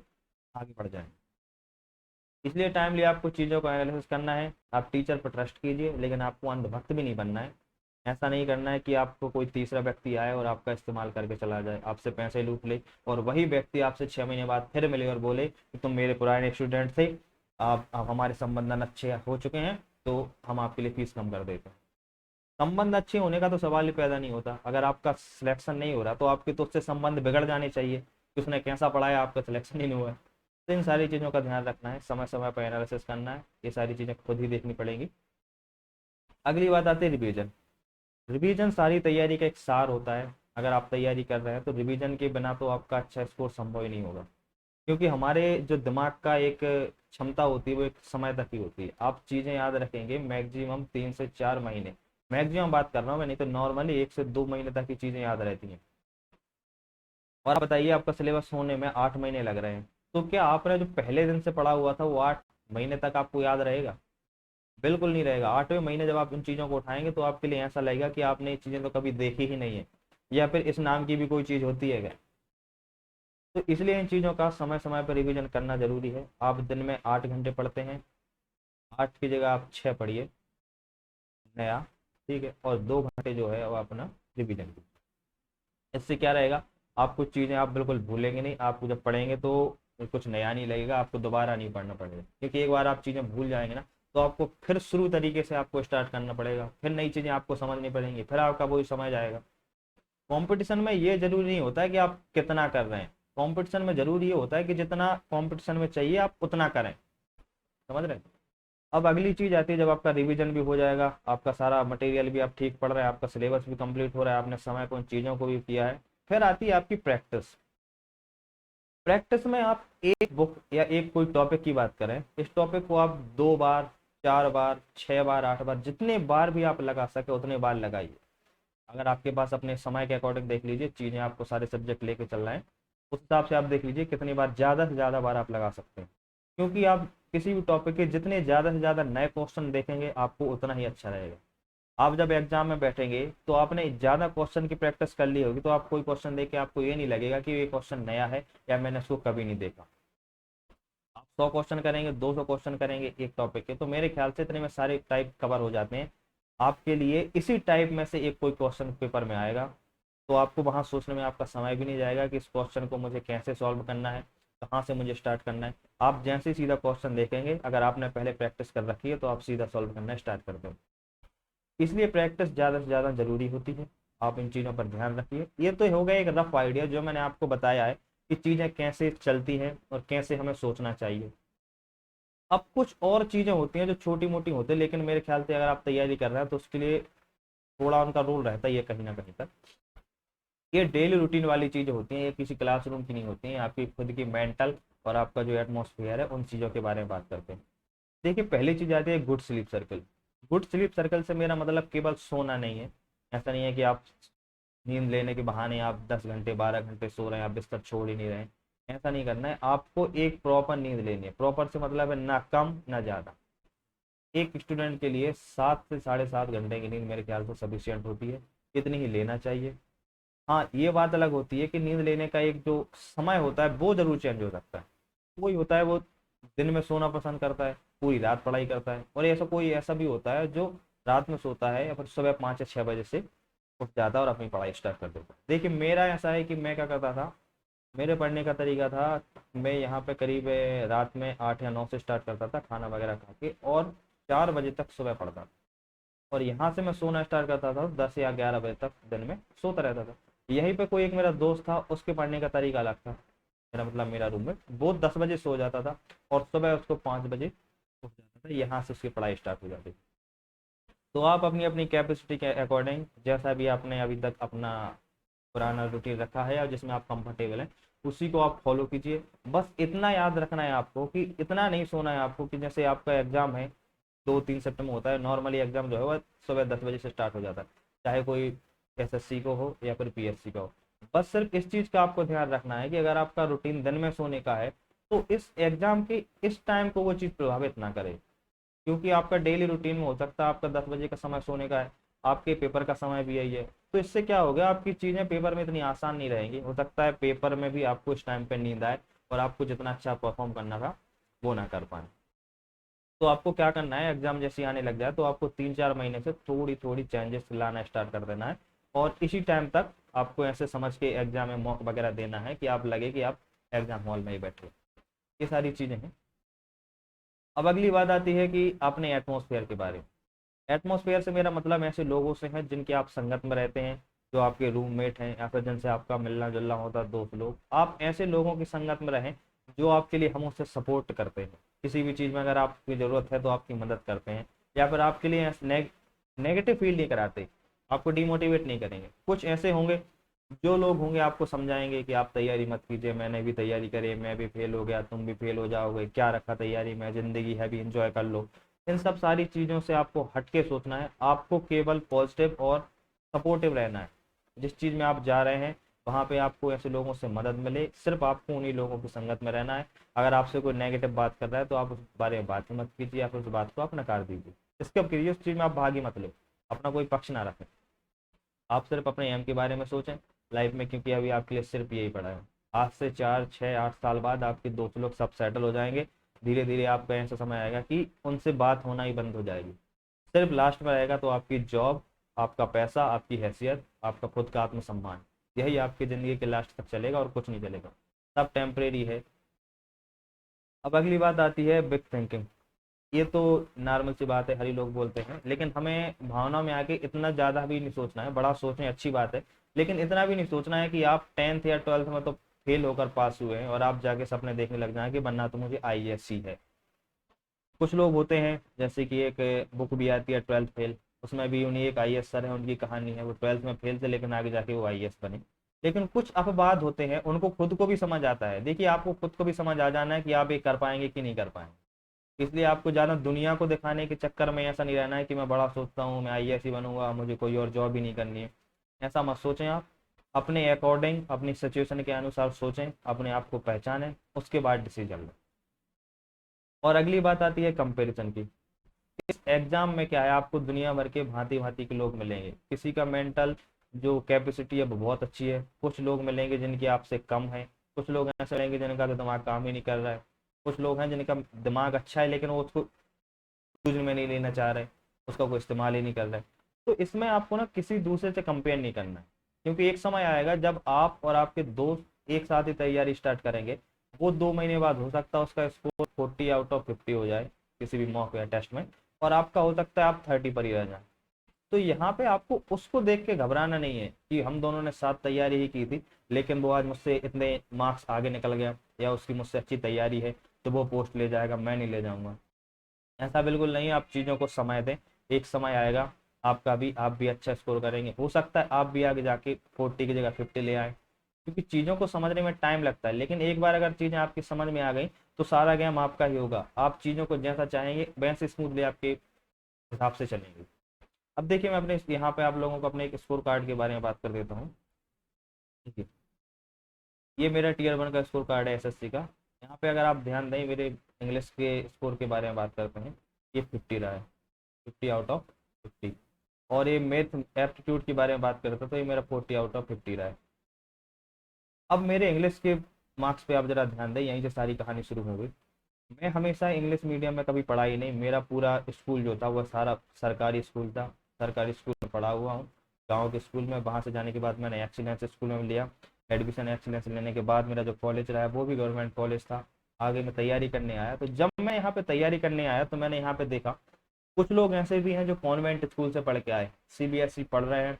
आगे बढ़ जाएंगे। इसलिए टाइमली आपको चीज़ों को एनालिसिस करना है। आप टीचर पर ट्रस्ट कीजिए, लेकिन आपको अंधभक्त भी नहीं बनना है। ऐसा नहीं करना है कि आपको कोई तीसरा व्यक्ति आए और आपका इस्तेमाल करके चला जाए, आपसे पैसे लूट ले, और वही व्यक्ति आपसे 6 महीने बाद फिर मिले और बोले कि तुम मेरे पुराने स्टूडेंट थे, आप हमारे संबंधन अच्छे हो चुके हैं, तो हम आपके लिए फीस कम कर देते हैं। संबंध अच्छे होने का तो सवाल ही पैदा नहीं होता। अगर आपका सिलेक्शन नहीं हो रहा, तो आपके तो उससे संबंध बिगड़ जाने चाहिए कि उसने कैसा पढ़ाया, आपका सिलेक्शन ही नहीं हुआ है। तो इन सारी चीज़ों का ध्यान रखना है, समय समय पर एनालिसिस करना है, ये सारी चीज़ें खुद ही देखनी पड़ेंगी। अगली बात आती है रिवीजन। रिवीजन सारी तैयारी का एक सार होता है। अगर आप तैयारी कर रहे हैं तो रिवीजन के बिना तो आपका अच्छा स्कोर संभव ही नहीं होगा, क्योंकि हमारे जो दिमाग का एक क्षमता होती है वो एक समय तक ही होती है। आप चीज़ें याद रखेंगे मैक्सिमम 3 से 4 महीने, मैक्सिमम बात कर रहा हूँ मैं, नहीं तो नॉर्मली 1 से 2 महीने तक की चीज़ें याद रहती हैं। और आप बताइए, आपका सिलेबस होने में 8 महीने लग रहे हैं, तो क्या आपने जो पहले दिन से पढ़ा हुआ था वो 8 महीने तक आपको याद रहेगा? बिल्कुल नहीं रहेगा। 8वें महीने जब आप इन चीज़ों को उठाएंगे तो आपके लिए ऐसा लगेगा कि आपने ये चीज़ें तो कभी देखी ही नहीं है, या फिर इस नाम की भी कोई चीज़ होती है क्या। तो इसलिए इन चीज़ों का समय समय पर रिवीजन करना जरूरी है। आप दिन में 8 घंटे पढ़ते हैं, 8 की जगह आप 6 पढ़िए नया, ठीक है, और 2 घंटे जो है वो अपना रिवीजन कीजिए। इससे क्या रहेगा, आप कुछ चीज़ें आप बिल्कुल भूलेंगे नहीं। आपको जब पढ़ेंगे तो कुछ नया नहीं लगेगा, आपको दोबारा नहीं पढ़ना पड़ेगा, क्योंकि एक बार आप चीज़ें भूल जाएंगे ना, तो आपको फिर शुरू तरीके से आपको स्टार्ट करना पड़ेगा, फिर नई चीज़ें आपको समझनी पड़ेंगी, फिर आपका वही समझ आएगा। कंपटीशन में ये जरूरी नहीं होता है कि आप कितना कर रहे हैं, कंपटीशन में जरूरी ये होता है कि जितना कंपटीशन में चाहिए आप उतना करें। समझ रहे हैं? अब अगली चीज आती है, जब आपका रिवीजन भी हो जाएगा, आपका सारा मटेरियल भी आप ठीक पढ़ रहे हैं, आपका सिलेबस भी कंप्लीट हो रहा है, आपने समय को उन चीज़ों को भी किया है, फिर आती है आपकी प्रैक्टिस। प्रैक्टिस में आप एक बुक या एक कोई टॉपिक की बात करें, इस टॉपिक को आप 2 बार, 4 बार, 6 बार, 8 बार, जितने बार भी आप लगा सके उतने बार लगाइए। अगर आपके पास अपने समय के अकॉर्डिंग देख लीजिए, चीज़ें आपको सारे सब्जेक्ट लेके चल रहे हैं, उस हिसाब से आप देख लीजिए कितनी बार, ज़्यादा से ज़्यादा बार आप लगा सकते हैं। क्योंकि आप किसी भी टॉपिक के जितने ज़्यादा से ज़्यादा नए क्वेश्चन देखेंगे, आपको उतना ही अच्छा रहेगा। आप जब एग्जाम में बैठेंगे तो आपने ज़्यादा क्वेश्चन की प्रैक्टिस कर ली होगी, तो आप कोई क्वेश्चन देख के आपको ये नहीं लगेगा कि ये क्वेश्चन नया है या मैंने इसको कभी नहीं देखा। आप 100 क्वेश्चन करेंगे, 200 क्वेश्चन करेंगे एक टॉपिक के, तो मेरे ख्याल से इतने में सारे टाइप कवर हो जाते हैं। आपके लिए इसी टाइप में से एक कोई क्वेश्चन पेपर में आएगा, तो आपको वहां सोचने में आपका समय भी नहीं जाएगा कि इस क्वेश्चन को मुझे कैसे सॉल्व करना है, कहाँ से मुझे स्टार्ट करना है। आप जैसे ही सीधा क्वेश्चन देखेंगे, अगर आपने पहले प्रैक्टिस कर रखी है, तो आप सीधा सॉल्व करना स्टार्ट कर दो। इसलिए प्रैक्टिस ज़्यादा से ज़्यादा जरूरी होती है। आप इन चीज़ों पर ध्यान रखिए। ये तो हो गया एक रफ आइडिया जो मैंने आपको बताया है कि चीज़ें कैसे चलती हैं और कैसे हमें सोचना चाहिए। अब कुछ और चीज़ें होती हैं जो छोटी मोटी होती है, लेकिन मेरे ख्याल से अगर आप तैयारी कर रहे हैं तो उसके लिए थोड़ा उनका रोल रहता है, ये कहीं ना कहीं तक। ये डेली रूटीन वाली चीज़ें होती हैं, ये किसी क्लासरूम की नहीं होती हैं, आपकी खुद की मेंटल और आपका जो एटमोसफियर है, उन चीज़ों के बारे में बात करते हैं। देखिए, पहली चीज़ आती है good sleep circle. Good sleep circle से मेरा मतलब केवल सोना नहीं है। ऐसा नहीं है कि आप नींद लेने के बहाने आप 10 घंटे 12 घंटे सो रहे हैं, आप बिस्तर छोड़ ही नहीं रहे हैं। ऐसा नहीं करना है, आपको एक प्रॉपर नींद लेनी है। प्रॉपर से मतलब है ना कम ना ज़्यादा। एक स्टूडेंट के लिए 7 से 7.5 घंटे की नींद मेरे ख्याल से सफिशियंट होती है, इतनी ही लेना चाहिए। हाँ, ये बात अलग होती है कि नींद लेने का एक जो समय होता है वो जरूर चेंज हो सकता है। कोई होता है वो दिन में सोना पसंद करता है, पूरी रात पढ़ाई करता है, और ऐसा कोई ऐसा भी होता है जो रात में सोता है या फिर सुबह 5 या 6 बजे से उठ जाता है और अपनी पढ़ाई स्टार्ट कर देता है। देखिए, मेरा ऐसा है कि मैं क्या करता था, मेरे पढ़ने का तरीका था, मैं यहाँ पे करीब रात में 8 या 9 से स्टार्ट करता था खाना वगैरह खा के, और 4 बजे तक सुबह पढ़ता था। और यहाँ से मैं सोना स्टार्ट करता था 10 या 11 बजे तक दिन में सोता रहता था। यहीं पे कोई एक मेरा दोस्त था, उसके पढ़ने का तरीका अलग था। मेरा मतलब मेरा रूममेट, वो 10 बजे सो जाता था और सुबह उसको 5 बजे उठ जाता था, यहाँ से उसकी पढ़ाई स्टार्ट हो जाती थी। तो आप अपनी अपनी कैपेसिटी के अकॉर्डिंग, जैसा भी आपने अभी तक अपना पुराना रूटीन रखा है या जिसमें आप कंफर्टेबल हैं, उसी को आप फॉलो कीजिए। बस इतना याद रखना है आपको कि इतना नहीं सोना है आपको कि जैसे आपका एग्जाम है 2-3 सितंबर होता है, नॉर्मली एग्जाम जो है वह सुबह 10 बजे से स्टार्ट हो जाता है, चाहे कोई एसएससी को हो या फिर पीएससी का हो। बस सिर्फ इस चीज़ का आपको ध्यान रखना है कि अगर आपका रूटीन दिन में सोने का है, तो इस एग्जाम के इस टाइम को वो चीज़ प्रभावित ना करे। क्योंकि आपका डेली रूटीन में हो सकता है आपका 10 बजे का समय सोने का है, आपके पेपर का समय भी यही है, तो इससे क्या हो गया, आपकी चीज़ें पेपर में इतनी आसान नहीं रहेंगी, हो सकता है पेपर में भी आपको इस टाइम पे नींद आए और आपको जितना अच्छा परफॉर्म करना था वो ना कर पाए। तो आपको क्या करना है, एग्जाम जैसे आने लग जाए तो आपको 3-4 महीने से थोड़ी थोड़ी चेंजेस लाना स्टार्ट कर देना है, और इसी टाइम तक आपको ऐसे समझ के एग्जाम में मॉक वगैरह देना है कि आप लगे कि आप एग्जाम हॉल में ही बैठे। ये सारी चीज़ें हैं। अब अगली बात आती है कि आपने एटमोसफेयर के बारे में। एटमॉस्फेयर से मेरा मतलब ऐसे लोगों से है जिनके आप संगत में रहते हैं, जो आपके रूममेट हैं या फिर जिनसे आपका मिलना जुलना होता है, दोस्त लोग। आप ऐसे लोगों की संगत में रहें जो आपके लिए हम उससे सपोर्ट करते हैं, किसी भी चीज़ में अगर आपकी ज़रूरत है तो आपकी मदद करते हैं, या फिर आपके लिए नेगेटिव फील नहीं कराते, आपको डिमोटिवेट नहीं करेंगे। कुछ ऐसे होंगे जो लोग होंगे आपको समझाएंगे कि आप तैयारी मत कीजिए, मैंने भी तैयारी करी, मैं भी फेल हो गया, तुम भी फेल हो जाओगे, क्या रखा तैयारी में, जिंदगी है भी, इंजॉय कर लो। इन सब सारी चीज़ों से आपको हटके सोचना है, आपको केवल पॉजिटिव और सपोर्टिव रहना है। जिस चीज़ में आप जा रहे हैं वहाँ पे आपको ऐसे लोगों से मदद मिले, सिर्फ आपको उन्हीं लोगों की संगत में रहना है। अगर आपसे कोई नेगेटिव बात कर रहा है तो आप उस बारे में बात ही मत कीजिए, या फिर उस बात को आप नकार दीजिए, स्किप कीजिए, उस चीज़ में आप भाग ही मत लो, अपना कोई पक्ष ना रखें। आप सिर्फ अपने एम के बारे में सोचें लाइफ में, क्योंकि अभी आपके लिए सिर्फ यही पड़ा है। आज से 4-6-8 साल बाद आपके दोस्त लोग सब सेटल हो जाएंगे, धीरे धीरे आपका ऐसा समय आएगा कि उनसे बात होना ही बंद हो जाएगी। सिर्फ लास्ट में रहेगा तो आपकी जॉब, आपका पैसा, आपकी हैसियत, आपका खुद का आत्मसम्मान, यही आपकी ज़िंदगी के लास्ट तक चलेगा और कुछ नहीं चलेगा। सब टेम्परेरी है। अब अगली बात आती है बिग थिंकिंग। ये तो नॉर्मल सी बात है, हर ही लोग बोलते हैं, लेकिन हमें भावना में आके इतना ज़्यादा भी नहीं सोचना है। बड़ा सोचें अच्छी बात है, लेकिन इतना भी नहीं सोचना है कि आप 10th या 12th में तो फेल होकर पास हुए हैं और आप जाके सपने देखने लग जाएं कि बनना तो मुझे आईएएस ही है। कुछ लोग होते हैं, जैसे कि एक बुक भी आती है 12th फेल, उसमें भी उन्हीं एक आईएएस सर है, उनकी कहानी है, वो 12th में फेल थे लेकिन आगे जाके वो आईएएस बने। लेकिन कुछ अपवाद होते हैं, उनको खुद को भी समझ आता है। देखिए, आपको खुद को भी समझ आ जाना है कि आप ये कर पाएंगे कि नहीं कर पाएंगे। इसलिए आपको ज़्यादा दुनिया को दिखाने के चक्कर में ऐसा नहीं रहना है कि मैं बड़ा सोचता हूँ, मैं आईएएस ही बनूंगा, मुझे कोई और जॉब ही नहीं करनी है। ऐसा मत सोचें आप। अपने अकॉर्डिंग, अपनी सिचुएशन के अनुसार सोचें, अपने आप को पहचानें, उसके बाद डिसीजन लें। और अगली बात आती है कंपैरिजन की। इस एग्जाम में क्या है, आपको दुनिया भर के भांति भांति के लोग मिलेंगे। किसी का मेंटल जो कैपेसिटी है वो बहुत अच्छी है, कुछ लोग मिलेंगे जिनकी आपसे कम है, कुछ लोग ऐसे मिलेंगे जिनका तो दिमाग काम ही नहीं कर रहा है, कुछ लोग हैं जिनका दिमाग अच्छा है लेकिन वो उसको यूज में नहीं लेना चाह रहे, उसका कोई इस्तेमाल ही नहीं कर रहे। तो इसमें आपको ना किसी दूसरे से कंपेयर नहीं करना है, क्योंकि एक समय आएगा जब आप और आपके दोस्त एक साथ ही तैयारी स्टार्ट करेंगे। वो 2 महीने बाद हो सकता है उसका स्कोर 40 आउट ऑफ 50 हो जाए किसी भी मॉक या टेस्ट में, और आपका हो सकता है आप 30 पर ही रह जाए। तो यहाँ पे आपको उसको देख के घबराना नहीं है कि हम दोनों ने साथ तैयारी ही की थी, लेकिन वो आज मुझसे इतने मार्क्स आगे निकल गया, या उसकी मुझसे अच्छी तैयारी है तो वो पोस्ट ले जाएगा, मैं नहीं ले जाऊंगा। ऐसा बिल्कुल नहीं है, आप चीज़ों को समय दें। एक समय आएगा आपका भी, आप भी अच्छा स्कोर करेंगे, हो सकता है आप भी आगे जाके 40 की जगह 50 ले आए। क्योंकि चीज़ों को समझने में टाइम लगता है, लेकिन एक बार अगर चीज़ें आपकी समझ में आ गई तो सारा गेम आपका ही होगा। आप चीज़ों को जैसा चाहेंगे वैसे स्मूथली आपके हिसाब से चलेंगे। अब देखिए, मैं अपने यहाँ पे आप लोगों को अपने एक स्कोर कार्ड के बारे में बात कर देता हूँ। देखिए, ये मेरा टीयर 1 का स्कोर कार्ड है एसएससी का। यहाँ पे अगर आप ध्यान दें, मेरे इंग्लिश के स्कोर के बारे में बात करते हैं, ये 50 रहा है, 50 आउट ऑफ 50। और ये मैथ एप्टीट्यूड के बारे में बात करते हैं तो ये मेरा 40 आउट ऑफ 50 रहा है। अब मेरे इंग्लिश के मार्क्स पे आप जरा ध्यान दें, यहीं से सारी कहानी शुरू हो गई। मैं हमेशा इंग्लिश मीडियम में कभी पढ़ा ही नहीं, मेरा पूरा स्कूल जो था वह सारा सरकारी स्कूल था। सरकारी स्कूल में पढ़ा हुआ हूँ, गाँव के स्कूल में। वहाँ से जाने के बाद मैंने एक्सीलेंस स्कूल में लिया, एडमिशन एक्सीलेंस लेने के बाद मेरा जो कॉलेज रहा है वो भी गवर्नमेंट कॉलेज था। आगे मैं तैयारी करने आया, तो जब मैं यहाँ पे तैयारी करने आया तो मैंने यहाँ पे देखा कुछ लोग ऐसे भी हैं जो कॉन्वेंट स्कूल से पढ़ के आए, सीबीएसई पढ़ रहे हैं,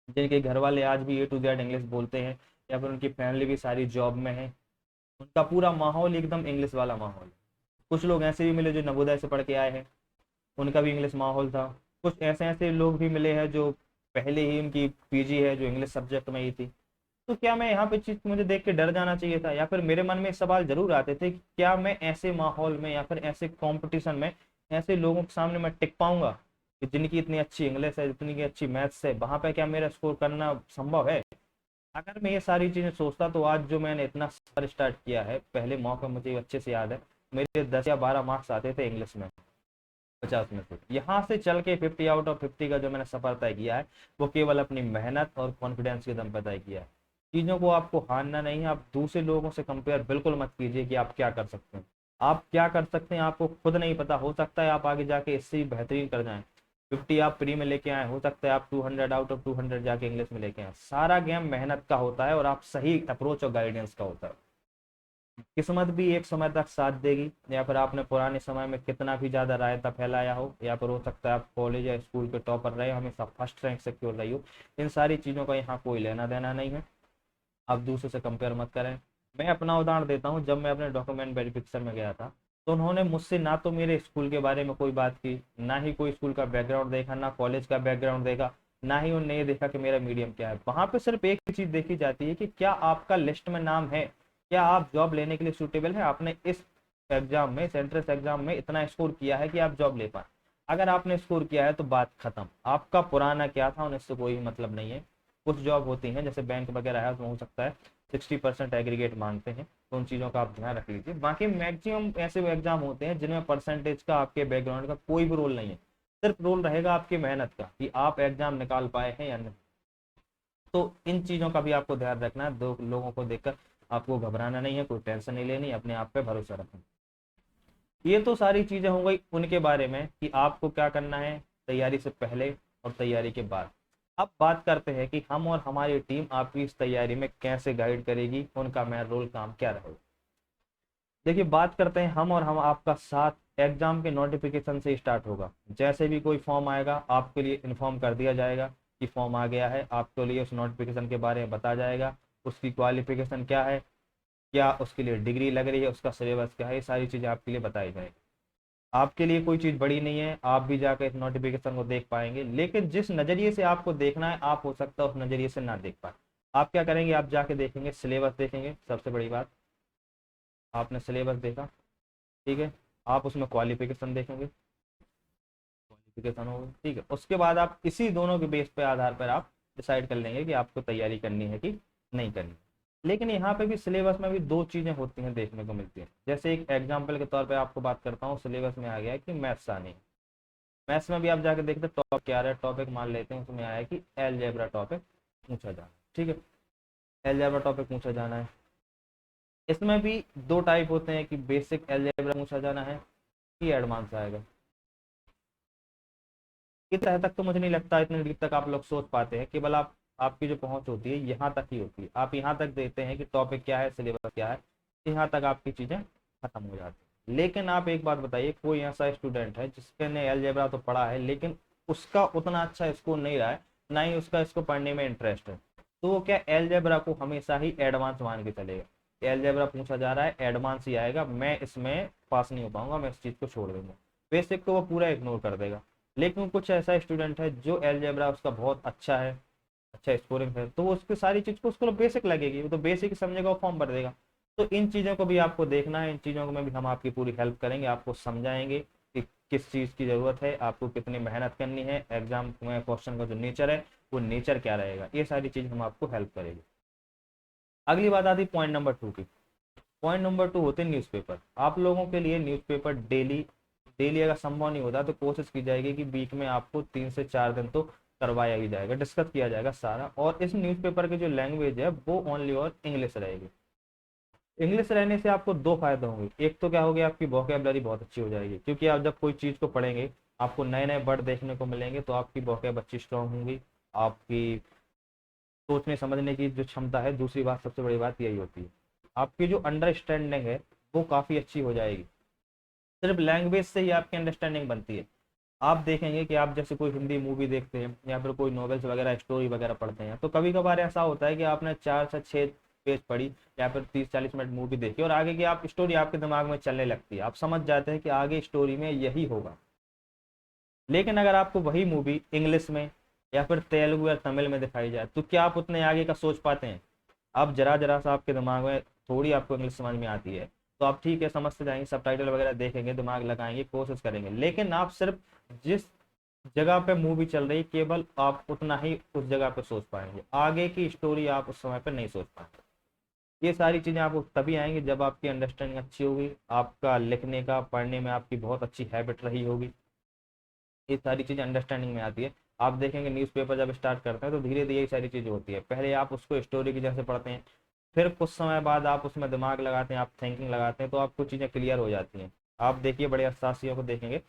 जिनके घर वाले आज भी A to Z इंग्लिश बोलते हैं, या फिर उनकी फैमिली भी सारी जॉब में है, उनका पूरा माहौल एकदम इंग्लिश वाला माहौल है। कुछ लोग ऐसे भी मिले जो नवोदय से पढ़ के आए हैं, उनका भी इंग्लिश माहौल था। कुछ ऐसे ऐसे लोग भी मिले हैं जो पहले ही उनकी पीजी है जो इंग्लिश सब्जेक्ट में ही थी। तो क्या मैं यहाँ पे चीज मुझे देख के डर जाना चाहिए था, या फिर मेरे मन में सवाल जरूर आते थे कि क्या मैं ऐसे माहौल में या फिर ऐसे कंपटीशन में ऐसे लोगों के सामने मैं टिक पाऊंगा कि जिनकी इतनी अच्छी इंग्लिश है, जितनी की अच्छी मैथ्स है, वहां पे क्या मेरा स्कोर करना संभव है? अगर मैं ये सारी चीजें सोचता तो आज जो मैंने इतना सफर स्टार्ट किया है, पहले मौका मुझे अच्छे से याद है, मेरे 10 या 12 मार्क्स आते थे इंग्लिश में 50 में से। यहाँ से चल के 50 आउट ऑफ 50 का जो मैंने सफर तय किया है वो केवल अपनी मेहनत और कॉन्फिडेंस के दम पर तय किया है। चीजों को आपको हारना नहीं है, आप दूसरे लोगों से कंपेयर बिल्कुल मत कीजिए कि आप क्या कर सकते हैं। आप क्या कर सकते हैं आपको खुद नहीं पता, हो सकता है आप आगे जाके इससे भी बेहतरीन कर जाएं। 50 आप प्री में लेके आए, हो सकता है आप 200 आउट ऑफ 200 जाके इंग्लिश में लेके आए। सारा गेम मेहनत का होता है और आप सही अप्रोच और गाइडेंस का होता है। किस्मत भी एक समय तक साथ देगी, या फिर आपने पुराने समय में कितना भी ज्यादा रायता फैलाया हो, या फिर हो सकता है आप कॉलेज या स्कूल के टॉपर रहे हो, हमेशा फर्स्ट रैंक सिक्योर रही हो, इन सारी चीजों का यहाँ कोई लेना देना नहीं है। आप दूसरों से कंपेयर मत करें। मैं अपना उदाहरण देता हूँ, जब मैं अपने डॉक्यूमेंट वेरिफिकेशन में गया था तो उन्होंने मुझसे ना तो मेरे स्कूल के बारे में कोई बात की, ना ही कोई स्कूल का बैकग्राउंड देखा, ना कॉलेज का बैकग्राउंड देखा, ना ही उन्होंने ये देखा कि मेरा मीडियम क्या है। वहां पे सिर्फ एक ही चीज देखी जाती है कि क्या आपका लिस्ट में नाम है, क्या आप जॉब लेने के लिए सूटेबल है, आपने इस एग्जाम में, सेंट्रस एग्जाम में इतना स्कोर किया है कि आप जॉब ले पाए। अगर आपने स्कोर किया है तो बात खत्म, आपका पुराना क्या था उनसे कोई मतलब नहीं है। कुछ जॉब होती हैं जैसे बैंक वगैरह है, उसमें हो सकता है 60% एग्रीगेट मांगते हैं, तो उन चीज़ों का आप ध्यान रख लीजिए। बाकी मैक्सिमम ऐसे एग्जाम होते हैं जिनमें परसेंटेज का, आपके बैकग्राउंड का कोई भी रोल नहीं है, सिर्फ रोल रहेगा आपकी मेहनत का कि आप एग्जाम निकाल पाए हैं या नहीं। तो इन चीज़ों का भी आपको ध्यान रखना है। दो लोगों को देखकर आपको घबराना नहीं है, कोई टेंशन नहीं लेनी, अपने आप पे भरोसा रखना। ये तो सारी चीजें हो गई उनके बारे में कि आपको क्या करना है तैयारी से पहले और तैयारी के बाद। अब बात करते हैं कि हम और हमारी टीम आपकी इस तैयारी में कैसे गाइड करेगी, उनका मेरा रोल काम क्या रहेगा। देखिए, बात करते हैं हम आपका साथ एग्जाम के नोटिफिकेशन से स्टार्ट होगा। जैसे भी कोई फॉर्म आएगा आपके लिए इन्फॉर्म कर दिया जाएगा कि फॉर्म आ गया है, आपके लिए उस नोटिफिकेशन के बारे में बताया जाएगा, उसकी क्वालिफिकेशन क्या है, क्या उसके लिए डिग्री लग रही है, उसका सिलेबस क्या है, ये सारी चीज़ें आपके लिए बताई जाएगी। आपके लिए कोई चीज़ बड़ी नहीं है, आप भी जाकर इस नोटिफिकेशन को देख पाएंगे, लेकिन जिस नज़रिए से आपको देखना है आप हो सकता है उस नज़रिए से ना देख पाए। आप क्या करेंगे, आप जाके देखेंगे, सिलेबस देखेंगे, सबसे बड़ी बात। आपने सिलेबस देखा, ठीक है, आप उसमें क्वालिफिकेशन देखेंगे, क्वालिफिकेशन होगी, ठीक है, उसके बाद आप इसी दोनों के बेस पे आधार पर आप डिसाइड कर लेंगे कि आपको तैयारी करनी है कि नहीं करनी। लेकिन यहाँ पे भी सिलेबस में भी दो चीजें होती हैं देखने को मिलती हैं। जैसे एक एग्जाम्पल के तौर पे आपको बात करता हूँ, सिलेबस में आ गया है कि मैथ्स आनी है। मैथ्स में भी आप जाके देखते टॉपिक क्या आ रहा है, टॉपिक मान लेते हैं उसमें आया है कि एलजेब्रा टॉपिक पूछा जाना, ठीक है, एलजेब्रा टॉपिक पूछा जाना है। इसमें भी दो टाइप होते हैं कि बेसिक एलजेब्रा पूछा जाना है कि एडवांस आएगा। इस तरह तक तो मुझे नहीं लगता इतने डीप तक आप लोग सोच पाते हैं, केवल आप, आपकी जो पहुंच होती है यहाँ तक ही होती है। आप यहाँ तक देते हैं कि टॉपिक क्या है, सिलेबस क्या है, यहाँ तक आपकी चीजें खत्म हो जाती है। लेकिन आप एक बात बताइए, कोई ऐसा स्टूडेंट है जिसके ने अलजेब्रा तो पढ़ा है लेकिन उसका उतना अच्छा स्कोर नहीं रहा है, ना ही उसका इसको पढ़ने में इंटरेस्ट है, तो वो क्या अलजेब्रा को हमेशा ही एडवांस मान के चलेगा। अलजेब्रा पूछा जा रहा है, एडवांस ही आएगा, मैं इसमें पास नहीं हो पाऊंगा, मैं इस चीज को छोड़ दूंगा, बेसिक को वो पूरा इग्नोर कर देगा। लेकिन कुछ ऐसा स्टूडेंट है जो अलजेब्रा उसका बहुत अच्छा है, अच्छा स्कोरिंग है, तो वो उसकी सारी चीज को उसको बेसिक लगेगी, वो तो बेसिक समझेगा, वो फॉर्म भर देगा। तो इन चीजों को भी आपको देखना है, इन चीजों को में भी हम आपकी पूरी हेल्प करेंगे, आपको समझाएंगे कि किस चीज की जरूरत है, आपको कितनी मेहनत करनी है, एग्जाम में क्वेश्चन का जो नेचर है वो नेचर क्या रहेगा, ये सारी चीज हम आपको हेल्प करेंगे। अगली बात आती है पॉइंट नंबर 2 की। पॉइंट नंबर 2 होते हैं न्यूज़पेपर। आप लोगों के लिए न्यूज़पेपर डेली, डेली अगर संभव नहीं होता तो कोशिश की जाएगी कि वीक में आपको 3 से 4 दिन तो करवाया ही जाएगा, डिस्कस किया जाएगा सारा। और इस न्यूज़पेपर की जो लैंग्वेज है वो ओनली और इंग्लिश रहेगी। इंग्लिश रहने से आपको दो फायदे होंगे, एक तो क्या हो गया, आपकी वोकेबलरी बहुत अच्छी हो जाएगी, क्योंकि आप जब कोई चीज़ को पढ़ेंगे आपको नए नए वर्ड देखने को मिलेंगे, तो आपकी वोकेब अच्छी स्ट्रांग होंगी, आपकी सोचने समझने की जो क्षमता है, दूसरी बात सबसे बड़ी बात यही होती है, आपकी जो अंडरस्टैंडिंग है वो काफ़ी अच्छी हो जाएगी। सिर्फ लैंग्वेज से ही आपकी अंडरस्टैंडिंग बनती है। आप देखेंगे कि आप जैसे कोई हिंदी मूवी देखते हैं या फिर कोई नॉवेल्स वगैरह स्टोरी वगैरह पढ़ते हैं, तो कभी कभार ऐसा होता है कि आपने 4 से 6 पेज पढ़ी या फिर 30-40 मिनट मूवी देखी और आगे की आप स्टोरी आपके दिमाग में चलने लगती है, आप समझ जाते हैं कि आगे स्टोरी में यही होगा। लेकिन अगर आपको वही मूवी इंग्लिश में या फिर तेलुगु या तमिल में दिखाई जाए, तो क्या आप उतने आगे का सोच पाते हैं? आप जरा जरा सा आपके दिमाग में थोड़ी आपको इंग्लिश समझ में आती है, तो आप ठीक है समझते जाएंगे, सबटाइटल वगैरह देखेंगे, दिमाग लगाएंगे, कोशिश करेंगे, लेकिन आप सिर्फ जिस जगह पे मूवी चल रही केवल आप उतना ही उस जगह पे सोच पाएंगे, आगे की स्टोरी आप उस समय पे नहीं सोच पाएंगे। ये सारी चीजें आपको तभी आएंगी जब आपकी अंडरस्टैंडिंग अच्छी होगी, आपका लिखने का पढ़ने में आपकी बहुत अच्छी हैबिट रही होगी। ये सारी चीजें अंडरस्टैंडिंग में आती है। आप देखेंगे न्यूज़पेपर जब स्टार्ट करते हैं तो धीरे धीरे ये सारी चीजें होती है, पहले आप उसको स्टोरी की जैसे पढ़ते हैं, फिर कुछ समय बाद आप उसमें दिमाग लगाते हैं, आप थिंकिंग लगाते हैं, तो आपको चीजें क्लियर हो जाती हैं। आप देखिए बड़े अर्थशास्त्रियों को देखेंगे,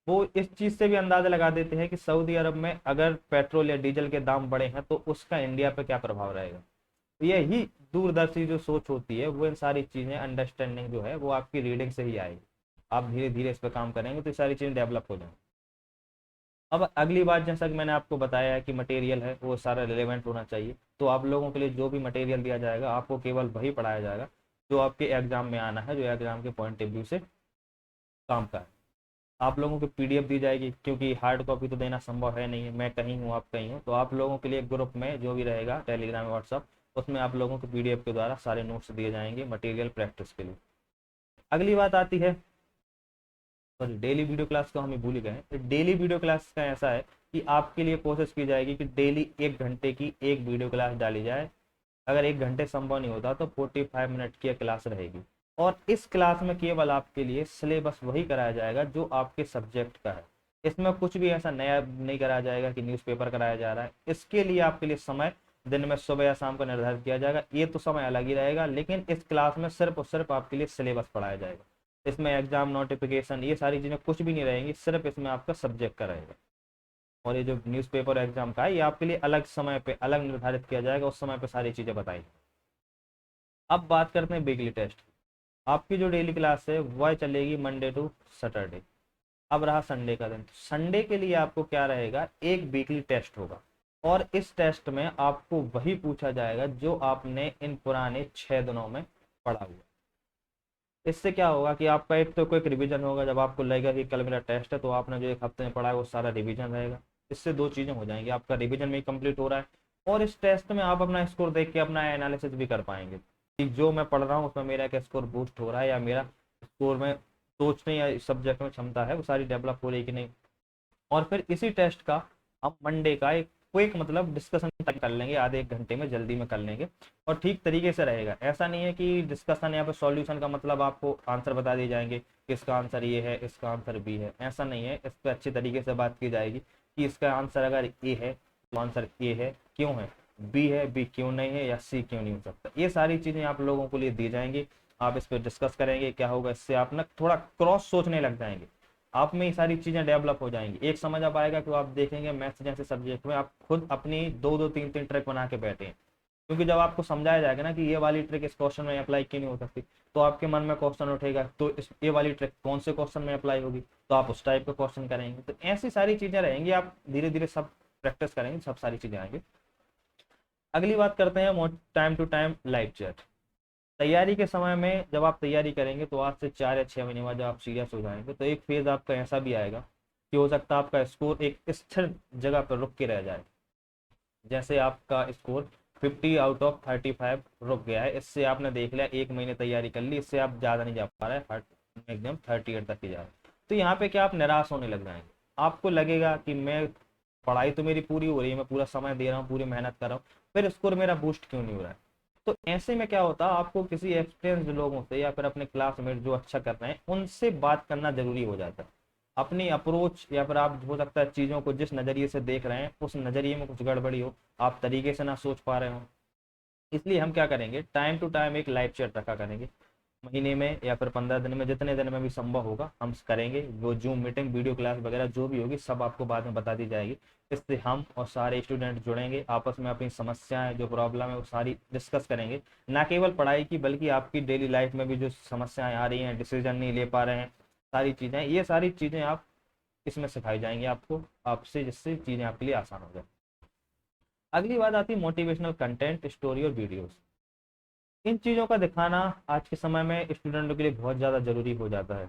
वो इस चीज से भी अंदाजा लगा देते हैं कि सऊदी अरब में अगर पेट्रोल या डीजल के दाम बढ़े हैं तो उसका इंडिया पे क्या प्रभाव रहेगा। तो यही दूरदर्शी जो सोच होती है, वो इन सारी चीजें अंडरस्टैंडिंग जो है वो आपकी रीडिंग से ही आएगी। आप धीरे धीरे इस पर काम करेंगे तो ये सारी चीजें डेवलप हो जाएंगी। अब अगली बात, जैसा कि मैंने आपको बताया है कि मटेरियल है वो सारा रिलेवेंट होना चाहिए, तो आप लोगों के लिए जो भी मटेरियल दिया जाएगा आपको केवल वही पढ़ाया जाएगा जो आपके एग्जाम में आना है, जो एग्जाम के पॉइंट ऑफ व्यू से काम का है। आप लोगों को पीडीएफ दी जाएगी, क्योंकि हार्ड कॉपी तो देना संभव है नहीं है, मैं कहीं हूँ आप कहीं हो, तो आप लोगों के लिए ग्रुप में जो भी रहेगा टेलीग्राम व्हाट्सअप, उसमें आप लोगों को पीडीएफ के द्वारा सारे नोट्स दिए जाएंगे मटेरियल प्रैक्टिस के लिए। अगली बात आती है, सॉरी डेली वीडियो क्लास को हम भूल ही गए। डेली वीडियो क्लास का ऐसा है कि आपके लिए कोशिश की जाएगी कि डेली 1 घंटे की एक वीडियो क्लास डाली जाए। अगर 1 घंटे संभव नहीं होता तो 45 मिनट की क्लास रहेगी, और इस क्लास में केवल आपके लिए सिलेबस वही कराया जाएगा जो आपके सब्जेक्ट का है। इसमें कुछ भी ऐसा नया नहीं कराया जाएगा कि न्यूज़पेपर कराया जा रहा है। इसके लिए आपके लिए समय दिन में सुबह या शाम को निर्धारित किया जाएगा, ये तो समय अलग ही रहेगा, लेकिन इस क्लास में सिर्फ और सिर्फ आपके लिए सिलेबस पढ़ाया जाएगा। इसमें एग्जाम नोटिफिकेशन ये सारी चीजें कुछ भी नहीं रहेंगी, सिर्फ इसमें आपका सब्जेक्ट का रहेगा। और ये जो न्यूज़पेपर एग्जाम का है ये आपके लिए अलग समय पे अलग निर्धारित किया जाएगा, उस समय पे सारी चीजें बताई। अब बात करते हैं वीकली टेस्ट। आपकी जो डेली क्लास है वह चलेगी मंडे टू सैटरडे। अब रहा संडे का दिन, संडे के लिए आपको क्या रहेगा, एक वीकली टेस्ट होगा, और इस टेस्ट में आपको वही पूछा जाएगा जो आपने इन पुराने 6 दिनों में पढ़ा हुआ। इससे क्या होगा कि आपका एक तो क्विक रिवीजन होगा, जब आपको लगेगा कि कल मेरा टेस्ट है तो आपने जो एक हफ्ते में पढ़ा है वो सारा रिवीजन रहेगा। इससे दो चीज़ें हो जाएंगी, आपका रिवीजन भी कंप्लीट हो रहा है, और इस टेस्ट में आप अपना स्कोर देख के अपना एनालिसिस भी कर पाएंगे कि जो मैं पढ़ रहा हूँ उसमें मेरा क्या स्कोर बूस्ट हो रहा है, या मेरा स्कोर में सोचने या सब्जेक्ट में क्षमता है वो सारी डेवलप हो रही है कि नहीं। और फिर इसी टेस्ट का हम मंडे का एक क्विक मतलब डिस्कशन कर लेंगे, आधे 1 घंटे में जल्दी में कर लेंगे, और ठीक तरीके से रहेगा। ऐसा नहीं है कि डिस्कशन यहाँ पे सॉल्यूशन का मतलब आपको आंसर बता दिए जाएंगे कि इसका आंसर ये है, इसका आंसर बी है, ऐसा नहीं है। इस पर अच्छे तरीके से बात की जाएगी कि इसका आंसर अगर ए है तो आंसर ए है क्यों है, बी है बी क्यों नहीं है, या सी क्यों नहीं हो सकता। ये सारी चीज़ें आप लोगों के लिए दी जाएंगी, आप इस पर डिस्कस करेंगे। क्या होगा, इससे आप ना थोड़ा क्रॉस सोचने लग जाएंगे, आप में ये सारी चीजें डेवलप हो जाएंगी। एक समझ आप आएगा कि आप देखेंगे मैथ्स जैसे सब्जेक्ट में आप खुद अपनी दो दो तीन तीन ट्रिक बना के बैठे हैं, क्योंकि जब आपको समझाया जाएगा ना कि ये वाली ट्रिक इस क्वेश्चन में अप्लाई क्यों नहीं हो सकती, तो आपके मन में क्वेश्चन उठेगा तो इस ये वाली ट्रिक कौन से क्वेश्चन में अप्लाई होगी, तो आप उस टाइप का क्वेश्चन करेंगे। तो ऐसी सारी चीजें रहेंगी, आप धीरे धीरे सब प्रैक्टिस करेंगे, सब सारी चीजें आएंगी। अगली बात करते हैं time to time live chat. तैयारी के समय में जब आप तैयारी करेंगे तो आज से 4 या 6 महीने बाद जब आप सीरियस हो जाएंगे तो एक फेज आपका ऐसा भी आएगा कि हो सकता है आपका स्कोर एक स्थिर जगह पर रुक के रह जाए। जैसे आपका स्कोर 50 आउट ऑफ 35 रुक गया है, इससे आपने देख लिया 1 महीने तैयारी कर ली, इससे आप ज़्यादा नहीं जा पा रहे, एकदम 38 तक ही जा रहे, तो यहाँ पे क्या आप निराश होने लग जाएंगे। आपको लगेगा कि मैं पढ़ाई तो मेरी पूरी हो रही है, मैं पूरा समय दे रहा हूँ, पूरी मेहनत कर रहा हूँ, फिर स्कोर मेरा बूस्ट क्यों नहीं हो रहा है। तो ऐसे में क्या होता है, आपको किसी एक्सपीरियंस लोगों से या फिर अपने क्लासमेट जो अच्छा कर रहे हैं उनसे बात करना जरूरी हो जाता है। अपनी अप्रोच या फिर आप हो सकता है चीज़ों को जिस नज़रिए से देख रहे हैं उस नज़रिए में कुछ गड़बड़ी हो, आप तरीके से ना सोच पा रहे हो। इसलिए हम क्या करेंगे, टाइम टू टाइम एक लाइव चैट रखा करेंगे। महीने में या फिर 15 दिन में, जितने दिन में भी संभव होगा हम करेंगे। वो जूम मीटिंग, वीडियो क्लास वगैरह जो भी होगी सब आपको बाद में बता दी जाएगी। इससे हम और सारे स्टूडेंट जुड़ेंगे, आपस में अपनी समस्याएं जो प्रॉब्लम है वो सारी डिस्कस करेंगे। ना केवल पढ़ाई की बल्कि आपकी डेली लाइफ में भी जो समस्याएं आ रही हैं, डिसीजन नहीं ले पा रहे हैं, सारी चीज़ें, ये सारी चीज़ें आप इसमें सिखाई जाएंगी आपको, आपसे, जिससे चीज़ें आपके लिए आसान हो जाए। अगली बात आती है मोटिवेशनल कंटेंट, स्टोरी और वीडियोस। इन चीज़ों का दिखाना आज के समय में स्टूडेंटों के लिए बहुत ज़्यादा ज़रूरी हो जाता है,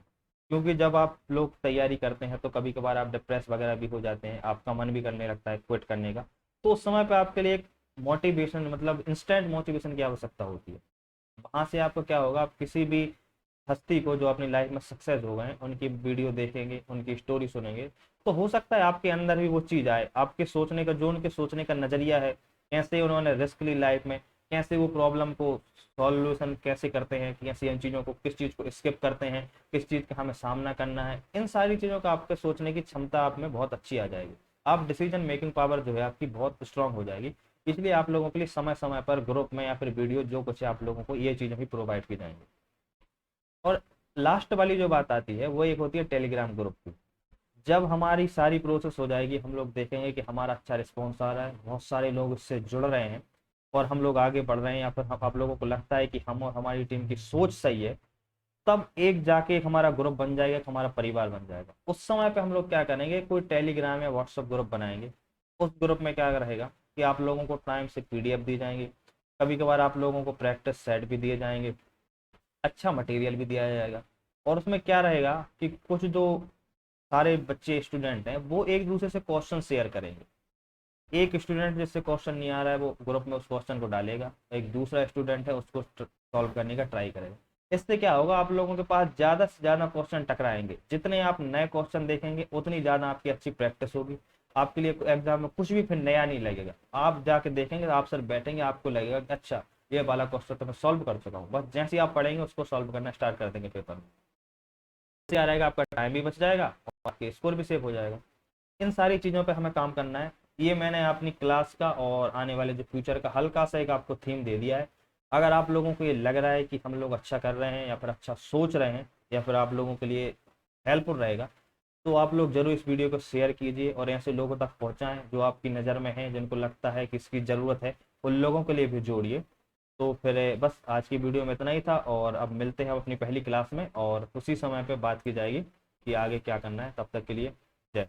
क्योंकि जब आप लोग तैयारी करते हैं तो कभी कभार आप डिप्रेस वगैरह भी हो जाते हैं, आपका मन भी करने लगता है क्विट करने का। तो उस समय पे आपके लिए एक मोटिवेशन, मतलब इंस्टेंट मोटिवेशन की आवश्यकता होती है। वहां से आपको क्या होगा, आप किसी भी हस्ती को जो अपनी लाइफ में सक्सेस हो गए हैं उनकी वीडियो देखेंगे, उनकी स्टोरी सुनेंगे, तो हो सकता है आपके अंदर भी वो चीज़ आए, आपके सोचने का, जो उनके सोचने का नजरिया है, कैसे उन्होंने रिस्क ली लाइफ में, कैसे वो प्रॉब्लम को सॉल्यूशन कैसे करते हैं, कैसे इन चीज़ों को, किस चीज़ को स्किप करते हैं, किस चीज़ का हमें सामना करना है, इन सारी चीज़ों का आपके सोचने की क्षमता आप में बहुत अच्छी आ जाएगी। आप डिसीजन मेकिंग पावर जो है आपकी बहुत स्ट्रांग हो जाएगी। इसलिए आप लोगों के लिए समय समय पर ग्रुप में या फिर वीडियो जो कुछ है आप लोगों को ये चीज़ें भी प्रोवाइड की जाएंगी। और लास्ट वाली जो बात आती है वो एक होती है टेलीग्राम ग्रुप की। जब हमारी सारी प्रोसेस हो जाएगी, हम लोग देखेंगे कि हमारा अच्छा रिस्पॉन्स आ रहा है, बहुत सारे लोग इससे जुड़ रहे हैं और हम लोग आगे बढ़ रहे हैं, या फिर आप लोगों को लगता है कि हम और हमारी टीम की सोच सही है, तब एक जाके एक हमारा ग्रुप बन जाएगा, एक हमारा परिवार बन जाएगा। उस समय पे हम लोग क्या करेंगे, कोई टेलीग्राम या व्हाट्सएप ग्रुप बनाएंगे। उस ग्रुप में क्या रहेगा कि आप लोगों को टाइम से पीडीएफ दी जाएंगी, कभी कभार आप लोगों को प्रैक्टिस सेट भी दिए जाएंगे, अच्छा मटेरियल भी दिया जाएगा। और उसमें क्या रहेगा कि कुछ जो सारे बच्चे स्टूडेंट हैं वो एक दूसरे से क्वेश्चन शेयर करेंगे। एक स्टूडेंट जिससे क्वेश्चन नहीं आ रहा है वो ग्रुप में उस क्वेश्चन को डालेगा, एक दूसरा स्टूडेंट है उसको सॉल्व करने का ट्राई करेगा। इससे क्या होगा, आप लोगों के पास ज़्यादा से ज़्यादा क्वेश्चन टकराएंगे, जितने आप नए क्वेश्चन देखेंगे उतनी ज़्यादा आपकी अच्छी प्रैक्टिस होगी। आपके लिए एग्जाम में कुछ भी फिर नया नहीं लगेगा, आप जाके देखेंगे, आप सर बैठेंगे, आपको लगेगा कि अच्छा ये वाला क्वेश्चन तो मैं सॉल्व कर चुका हूँ, बस जैसे ही आप पढ़ेंगे उसको सॉल्व करना स्टार्ट कर देंगे पेपर में। इससे आ रहेगा, आपका टाइम भी बच जाएगा और आपके स्कोर भी सेव हो जाएगा। इन सारी चीज़ों पे हमें काम करना है। ये मैंने अपनी क्लास का और आने वाले जो फ्यूचर का हल्का सा एक आपको थीम दे दिया है। अगर आप लोगों को ये लग रहा है कि हम लोग अच्छा कर रहे हैं या फिर अच्छा सोच रहे हैं या फिर आप लोगों के लिए हेल्पफुल रहेगा, तो आप लोग जरूर इस वीडियो को शेयर कीजिए और ऐसे लोगों तक पहुंचाएं जो आपकी नज़र में हैं, जिनको लगता है कि इसकी ज़रूरत है, उन लोगों के लिए भी जोड़िए। तो फिर बस आज की वीडियो में इतना ही था, और अब मिलते हैं अपनी पहली क्लास में और उसी समय पे बात की जाएगी कि आगे क्या करना है। तब तक के लिए जय।